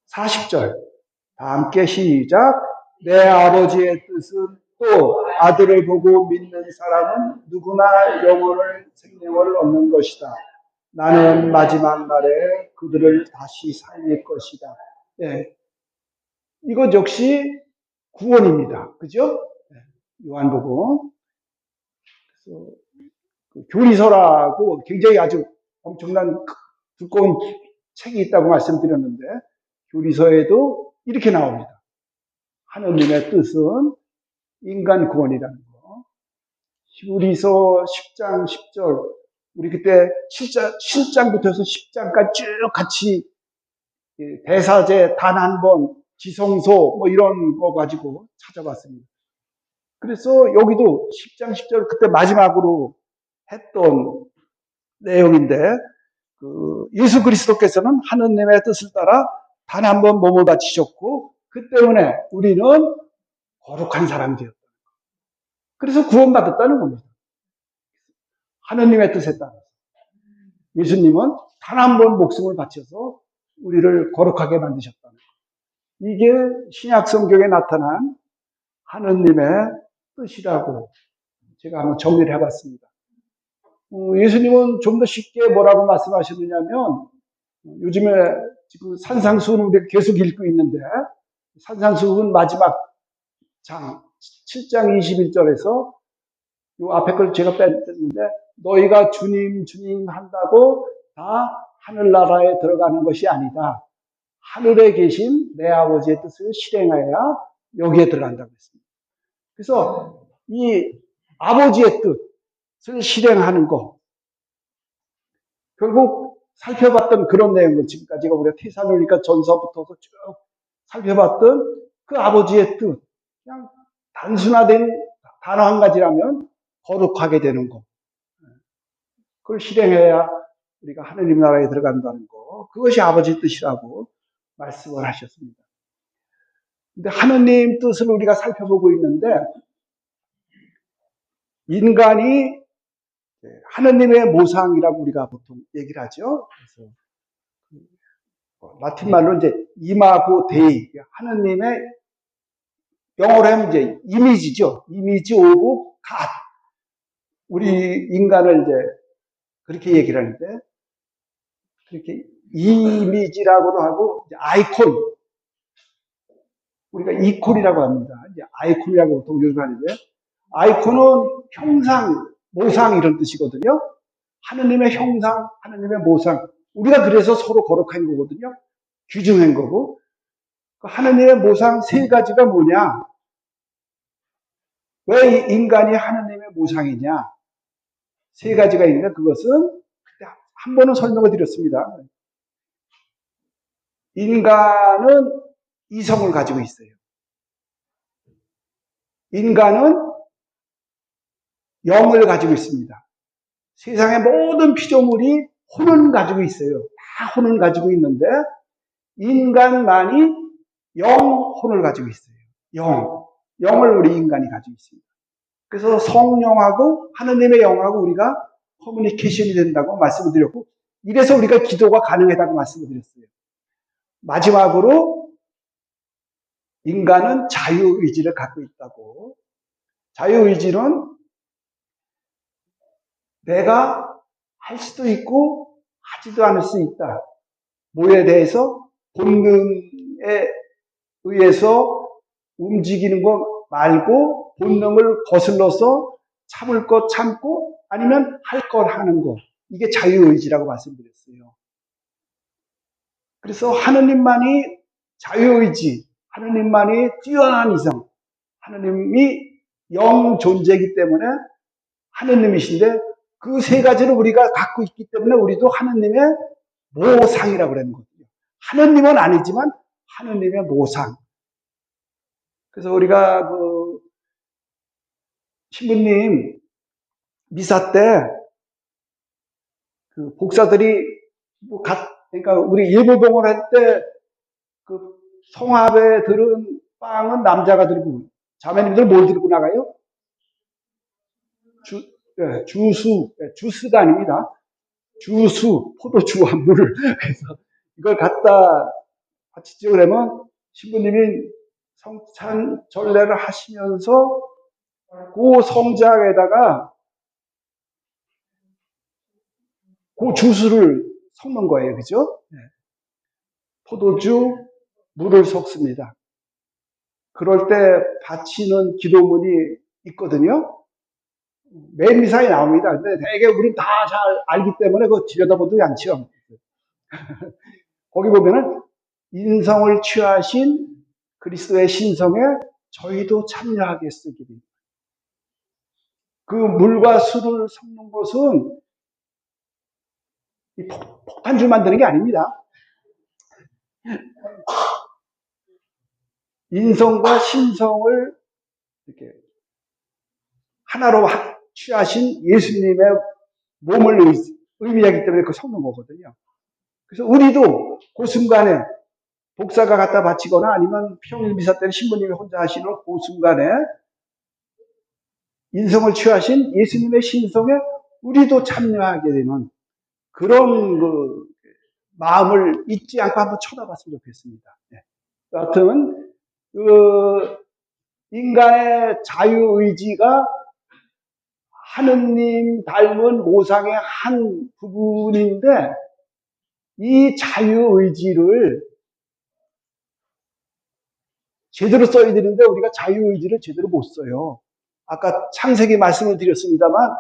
40절. 다 함께 시작. 내 아버지의 뜻은 또 아들을 보고 믿는 사람은 누구나 영원을 생명을 얻는 것이다. 나는 마지막 날에 그들을 다시 살릴 것이다. 이것 역시 구원입니다. 그죠? 요한복음. 그래서 교리서라고 굉장히 아주 엄청난 두꺼운 책이 있다고 말씀드렸는데 교리서에도 이렇게 나옵니다. 하느님의 뜻은 인간 구원이라는 거. 히브리서 10장 10절. 우리 그때 7장부터 해서 10장까지 쭉 같이 대사제 단 한 번, 지성소 뭐 이런 거 가지고 찾아봤습니다. 그래서 여기도 10장 10절 그때 마지막으로 했던 내용인데 예수 그리스도께서는 하느님의 뜻을 따라 단 한 번 몸을 바치셨고 그 때문에 우리는 거룩한 사람이 되었다. 그래서 구원받았다는 겁니다. 하느님의 뜻에 따라서. 예수님은 단 한 번 목숨을 바쳐서 우리를 거룩하게 만드셨다는 것. 이게 신약 성경에 나타난 하느님의 뜻이라고 제가 한번 정리를 해봤습니다. 예수님은 좀 더 쉽게 뭐라고 말씀하셨느냐면 요즘에 지금 산상수훈을 우리가 계속 읽고 있는데 산상수훈 마지막 장 7장 21절에서 요 앞에 걸 제가 뺐는데 너희가 주님 주님 한다고 다 하늘나라에 들어가는 것이 아니다. 하늘에 계신 내 아버지의 뜻을 실행해야 여기에 들어간다고 했습니다. 그래서 이 아버지의 뜻을 실행하는 것 결국 살펴봤던 그런 내용들 지금까지가 우리가 테살로니가 전서부터 쭉 살펴봤던 그 아버지의 뜻 그냥 단순화된 단어 한 가지라면 거룩하게 되는 것 그걸 실행해야 우리가 하느님 나라에 들어간다는 거 그것이 아버지 뜻이라고 말씀을 하셨습니다. 근데 하느님 뜻을 우리가 살펴보고 있는데 인간이 하느님의 모상이라고 우리가 보통 얘기를 하죠. 그래서 라틴 말로 이제 이마고 데이 하느님의 영어로 하면 이제 이미지죠. 이미지 오브 갓. 우리 인간을 이제 그렇게 얘기를 하는데 그렇게 이미지라고도 하고 이제 아이콘 우리가 이콘이라고 합니다. 이제 아이콘이라고 보통 요즘 하는데 아이콘은 형상, 모상 이런 뜻이거든요. 하느님의 형상, 하느님의 모상. 우리가 그래서 서로 거룩한 거거든요. 귀중한 거고. 하느님의 모상 세 가지가 뭐냐? 왜 인간이 하느님의 모상이냐? 세 가지가 있는데 그것은 그때 한 번은 설명을 드렸습니다. 인간은 이성을 가지고 있어요. 인간은 영을 가지고 있습니다. 세상의 모든 피조물이 혼을 가지고 있어요. 다 혼을 가지고 있는데 인간만이 영혼을 가지고 있어요. 영을 우리 인간이 가지고 있습니다. 그래서 성령하고 하느님의 영하고 우리가 커뮤니케이션이 된다고 말씀을 드렸고, 이래서 우리가 기도가 가능하다고 말씀을 드렸어요. 마지막으로 인간은 자유의지를 갖고 있다고. 자유의지는 내가 할 수도 있고 하지도 않을 수 있다. 뭐에 대해서? 본능에 의해서 움직이는 거 말고 본능을 거슬러서 참을 것 참고 아니면 할 것 하는 거. 이게 자유의지라고 말씀드렸어요. 그래서 하느님만이 자유의지, 하느님만이 뛰어난 이성, 하느님이 영 존재이기 때문에 하느님이신데 그 세 가지를 우리가 갖고 있기 때문에 우리도 하느님의 모상이라고 그러는 거거든요. 하느님은 아니지만 하느님의 모상. 그래서 우리가 신부님 미사 때 복사들이 그러니까 우리 예배봉을 할 때 그 성합에 들은 빵은 남자가 들고 자매님들 뭘 들고 나가요? 주스가 아닙니다. 주수, 포도주와 물을. 그래서 이걸 갖다 바치죠. 그러면 신부님이 성찬 전례를 하시면서 그 성장에다가 그 주스를 섞는 거예요. 그죠? 포도주, 물을 섞습니다. 그럴 때 바치는 기도문이 있거든요. 맨 미사에 나옵니다. 근데 되게 우린 다 잘 알기 때문에 그거 들여다보도 않죠. 거기 보면은 인성을 취하신 그리스도의 신성에 저희도 참여하게 쓰기 됩니다. 그 물과 술을 섞는 것은 폭탄주 만드는 게 아닙니다. 인성과 신성을 이렇게 하나로 취하신 예수님의 몸을 의미하기 때문에 그 섞는 거거든요. 그래서 우리도 그 순간에 복사가 갖다 바치거나 아니면 평일 미사 때는 신부님이 혼자 하시는 그 순간에 인성을 취하신 예수님의 신성에 우리도 참여하게 되는 그런 마음을 잊지 않고 한번 쳐다봤으면 좋겠습니다. 네. 여하튼 인간의 자유의지가 하느님 닮은 모상의 한 부분인데 이 자유의지를 제대로 써야 되는데 우리가 자유의지를 제대로 못 써요. 아까 창세기 말씀을 드렸습니다만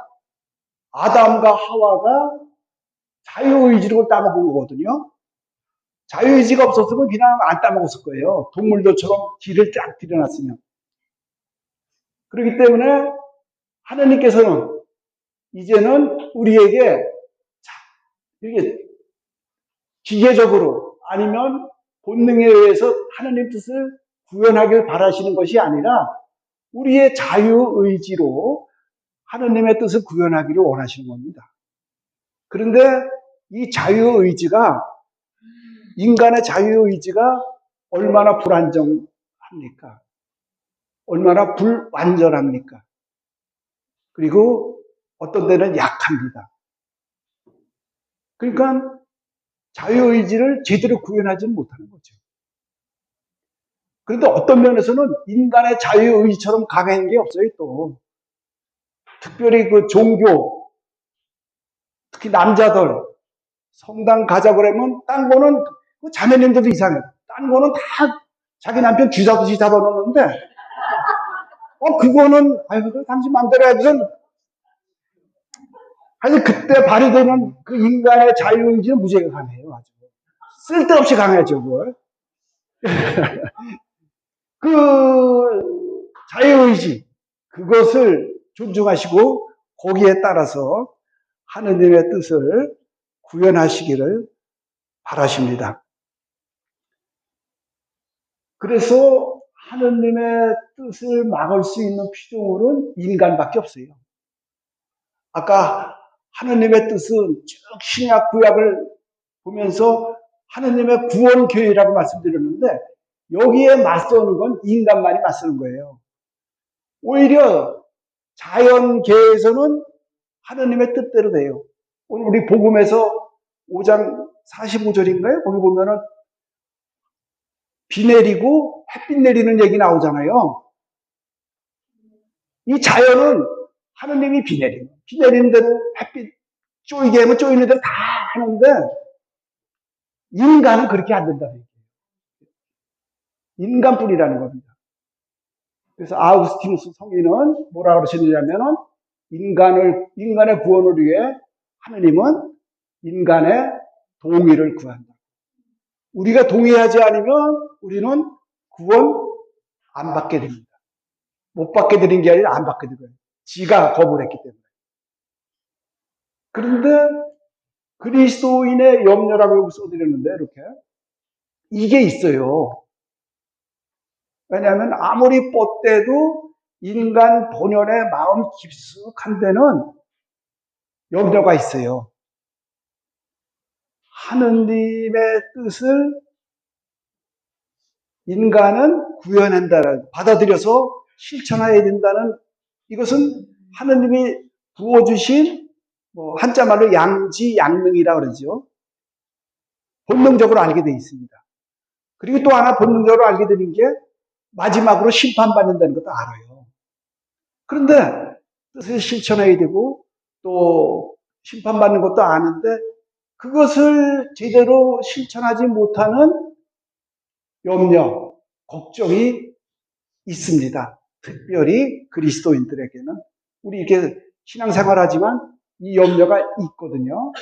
아담과 하와가 자유의지를 따먹은 거거든요. 자유의지가 없었으면 그냥 안 따먹었을 거예요. 동물들처럼 길을 쫙 들여놨으면. 그렇기 때문에 하나님께서는 이제는 우리에게 이렇게 기계적으로 아니면 본능에 의해서 하나님 뜻을 구현하길 바라시는 것이 아니라 우리의 자유의지로 하나님의 뜻을 구현하기를 원하시는 겁니다. 그런데 이 자유의지가 인간의 자유의지가 얼마나 불안정합니까? 얼마나 불완전합니까? 그리고 어떤 데는 약합니다. 그러니까 자유의지를 제대로 구현하지는 못하는 거죠. 그런데 어떤 면에서는 인간의 자유의지처럼 강한 게 없어요, 또. 특별히 그 종교, 특히 남자들, 성당 가자고 그러면, 딴 거는, 자매님들도 이상해. 딴 거는 다 자기 남편 쥐잡듯이 잡아놓는데, 그거는, 당신 마음대로 해야지. 하여튼 그때 발휘되는 그 인간의 자유의지는 무지하게 강해요, 아주. 쓸데없이 강하죠, 그걸. 그 자유의지, 그것을 존중하시고 거기에 따라서 하느님의 뜻을 구현하시기를 바라십니다. 그래서 하느님의 뜻을 막을 수 있는 피조물은 인간밖에 없어요. 아까 하느님의 뜻은 쭉 신약 구약을 보면서 하느님의 구원교회라고 말씀드렸는데 여기에 맞서는 건 인간만이 맞서는 거예요. 오히려 자연계에서는 하느님의 뜻대로 돼요. 오늘 우리 복음에서 5장 45절인가요? 거기 보면은 비 내리고 햇빛 내리는 얘기 나오잖아요. 이 자연은 하느님이 비 내리는 대로 햇빛 쪼이게 하면 쪼이는 대로 다 하는데 인간은 그렇게 안 된다는 얘기예요. 인간뿐이라는 겁니다. 그래서 아우구스티누스 성인은 뭐라 그러시느냐면은 인간의 구원을 위해 하느님은 인간의 동의를 구한다. 우리가 동의하지 않으면 우리는 구원 안 받게 됩니다. 못 받게 되는 게 아니라 안 받게 되고요. 지가 거부를 했기 때문에. 그런데 그리스도인의 염려라고 써드렸는데 이렇게 이게 있어요. 왜냐하면 아무리 뻗대도 인간 본연의 마음 깊숙한 데는 염려가 있어요. 하느님의 뜻을 인간은 구현한다는, 받아들여서 실천해야 된다는, 이것은 하느님이 부어주신 한자말로 양지양능이라고 그러죠. 본능적으로 알게 되어 있습니다. 그리고 또 하나 본능적으로 알게 되는 게 마지막으로 심판받는다는 것도 알아요. 그런데 뜻을 실천해야 되고 또 심판받는 것도 아는데 그것을 제대로 실천하지 못하는 염려, 걱정이 있습니다. 특별히 그리스도인들에게는. 우리 이렇게 신앙생활 하지만 이 염려가 있거든요.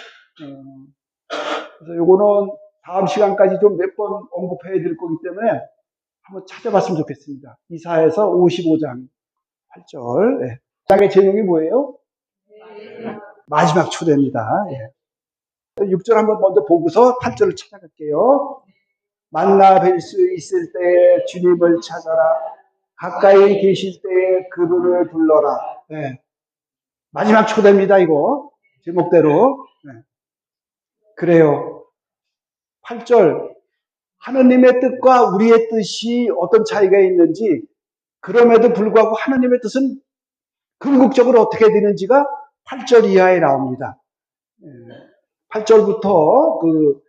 그래서 요거는 다음 시간까지 좀 몇 번 언급해야 될 거기 때문에 한번 찾아봤으면 좋겠습니다. 이사야서 55장 8절. 네. 장의 제목이 뭐예요? 마지막 초대입니다. 예. 6절 한번 먼저 보고서 8절을 찾아갈게요. 만나 뵐 수 있을 때 주님을 찾아라. 가까이 계실 때 그분을 불러라. 네. 마지막 초대입니다, 이거. 제목대로. 네. 그래요. 8절. 하느님의 뜻과 우리의 뜻이 어떤 차이가 있는지, 그럼에도 불구하고 하느님의 뜻은 궁극적으로 어떻게 되는지가 8절 이하에 나옵니다. 8절부터 그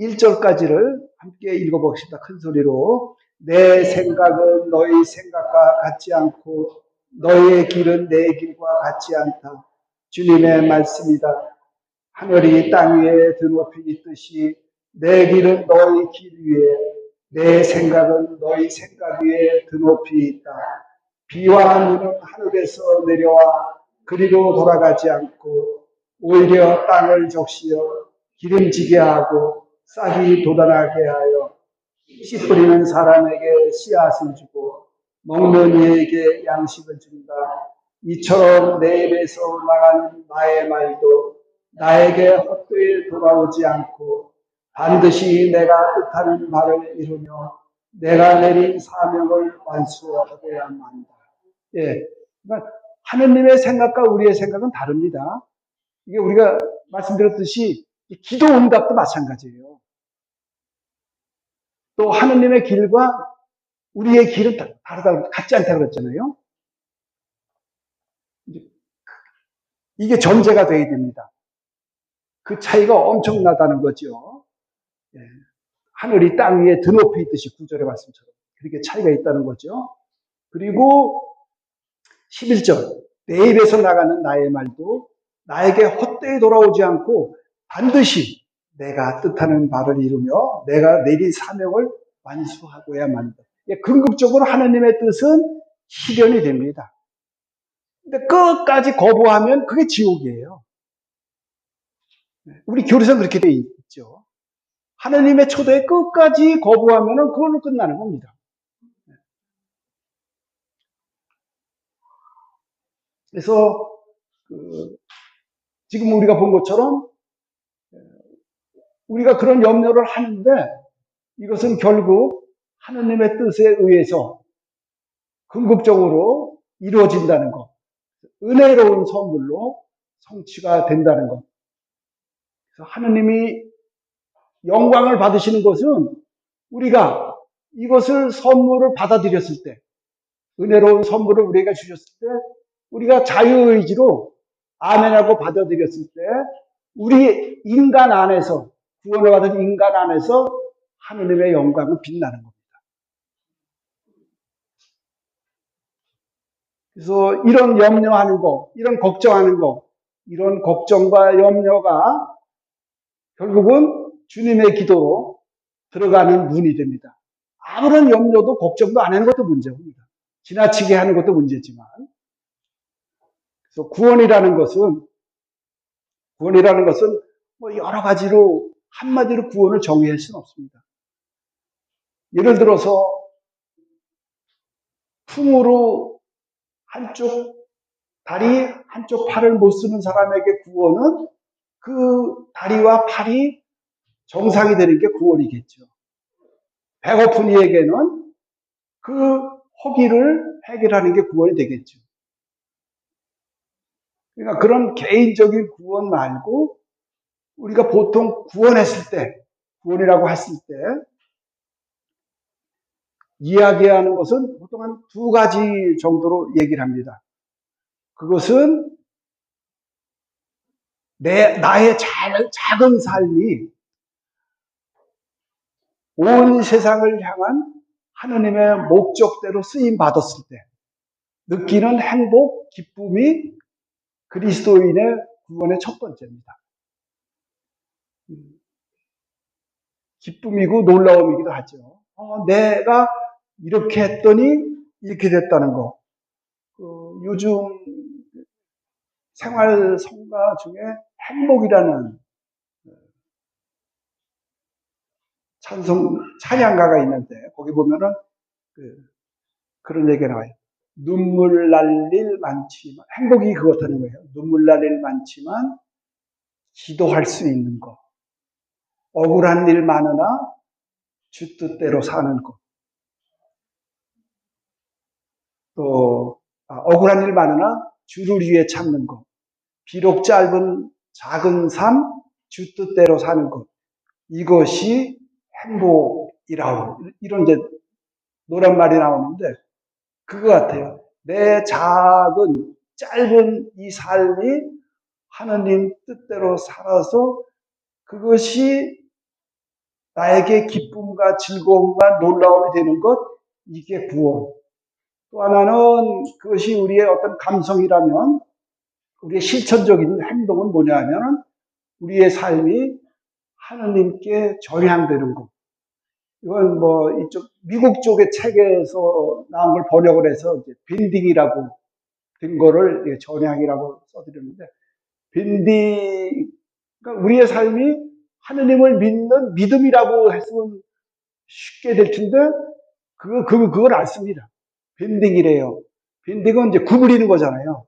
11절까지를 함께 읽어보겠습니다. 큰 소리로. 내 생각은 너희 생각과 같지 않고 너희의 길은 내 길과 같지 않다. 주님의 말씀이다. 하늘이 땅 위에 드높이 있듯이 내 길은 너희 길 위에 내 생각은 너희 생각 위에 드높이 있다. 비와 눈은 하늘에서 내려와 그리로 돌아가지 않고 오히려 땅을 적시어 기름지게 하고 싹이 돋아나게 하여 씨 뿌리는 사람에게 씨앗을 주고 먹는 이에게 양식을 준다. 이처럼 내 입에서 나가는 나의 말도 나에게 헛되이 돌아오지 않고 반드시 내가 뜻하는 바를 이루며 내가 내린 사명을 완수하고야만 한다. 예, 그러니까 하느님의 생각과 우리의 생각은 다릅니다. 이게 우리가 말씀드렸듯이 기도 응답도 마찬가지예요. 또 하느님의 길과 우리의 길은 다르다, 같지 않다고 그랬잖아요. 이게 전제가 되어야 됩니다. 그 차이가 엄청나다는 거죠. 예. 하늘이 땅 위에 드높이 있듯이 구절의 말씀처럼 그렇게 차이가 있다는 거죠. 그리고 11절 내 입에서 나가는 나의 말도 나에게 헛되이 돌아오지 않고 반드시 내가 뜻하는 바를 이루며 내가 내린 사명을 완수하고야만 한다. 궁극적으로 하나님의 뜻은 실현이 됩니다. 근데 끝까지 거부하면 그게 지옥이에요. 우리 교리서 그렇게 돼 있죠. 하나님의 초대에 끝까지 거부하면 그걸로 끝나는 겁니다. 그래서 지금 우리가 본 것처럼 우리가 그런 염려를 하는데 이것은 결국 하나님의 뜻에 의해서 궁극적으로 이루어진다는 것, 은혜로운 선물로 성취가 된다는 것. 그래서 하나님이 영광을 받으시는 것은 우리가 이것을 선물을 받아들였을 때, 은혜로운 선물을 우리가 주셨을 때, 우리가 자유의지로 아멘하고 받아들였을 때, 우리 인간 안에서, 구원을 받은 인간 안에서 하느님의 영광은 빛나는 겁니다. 그래서 이런 염려하는 거, 이런 걱정하는 거, 이런 걱정과 염려가 결국은 주님의 기도로 들어가는 문이 됩니다. 아무런 염려도 걱정도 안 하는 것도 문제입니다. 지나치게 하는 것도 문제지만. 그래서 구원이라는 것은 뭐 여러 가지로 한마디로 구원을 정의할 수는 없습니다. 예를 들어서 풍으로 한쪽 다리, 한쪽 팔을 못 쓰는 사람에게 구원은 그 다리와 팔이 정상이 되는 게 구원이겠죠. 배고픈 이에게는 그 허기를 해결하는 게 구원이 되겠죠. 그러니까 그런 개인적인 구원 말고 우리가 보통 구원했을 때, 구원이라고 했을 때 이야기하는 것은 보통 한 두 가지 정도로 얘기를 합니다. 그것은 나의 작은 삶이 온 세상을 향한 하느님의 목적대로 쓰임 받았을 때 느끼는 행복, 기쁨이 그리스도인의 구원의 첫 번째입니다. 기쁨이고 놀라움이기도 하죠. 내가 이렇게 했더니 이렇게 됐다는 거. 요즘 생활 성가 중에 행복이라는 찬양가가 있는데 거기 보면은 그런 얘기가 나와요. 눈물 날 일 많지만 행복이 그렇다는 거예요. 눈물 날 일 많지만 기도할 수 있는 것. 억울한 일 많으나 주 뜻대로 사는 것. 또 억울한 일 많으나 주를 위해 참는 것. 비록 작은 삶 주 뜻대로 사는 것. 이것이 행복이라고 이런 이제 노랫말이 나오는데 그거 같아요. 내 작은 짧은 이 삶이 하느님 뜻대로 살아서 그것이 나에게 기쁨과 즐거움과 놀라움이 되는 것, 이게 구원. 또 하나는 그것이 우리의 어떤 감성이라면 우리의 실천적인 행동은 뭐냐 하면 우리의 삶이 하느님께 전향되는 것. 이건 뭐 이쪽 미국 쪽의 책에서 나온 걸 번역을 해서 이제 빈딩이라고 된 거를 전향이라고 써드렸는데 빈딩 그러니까 우리의 삶이 하느님을 믿는 믿음이라고 했으면 쉽게 될 텐데 그걸 안 씁니다. 빈딩이래요. 빈딩은 이제 구부리는 거잖아요.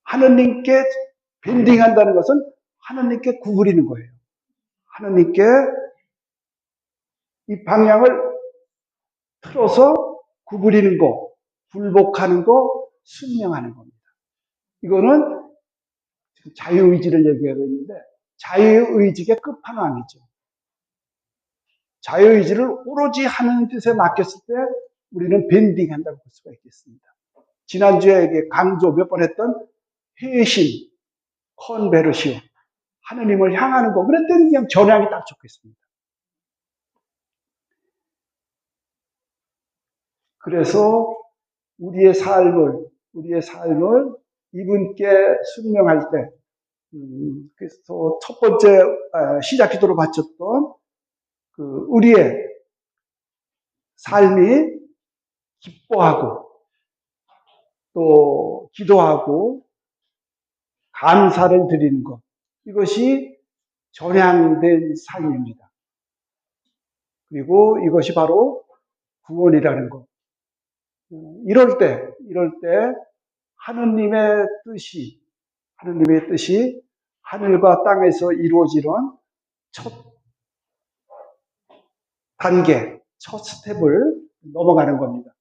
하느님께 빈딩한다는 것은 하느님께 구부리는 거예요. 하느님께 이 방향을 틀어서 구부리는 거, 굴복하는 거, 순명하는 겁니다. 이거는 지금 자유의지를 얘기하고 있는데 자유의지의 끝판왕이죠. 자유의지를 오로지 하는 뜻에 맡겼을 때 우리는 밴딩한다고 볼 수가 있겠습니다. 지난주에 강조 몇 번 했던 회심, 컨베르시오, 하느님을 향하는 거. 그랬더니 그냥 전향이 딱 좋겠습니다. 그래서 우리의 삶을 이분께 순명할 때, 그래서 첫 번째 시작 기도로 바쳤던 우리의 삶이 기뻐하고 또 기도하고 감사를 드리는 것, 이것이 전향된 삶입니다. 그리고 이것이 바로 구원이라는 것. 이럴 때 하느님의 뜻이 하늘과 땅에서 이루어지는 첫 단계, 첫 스텝을 넘어가는 겁니다.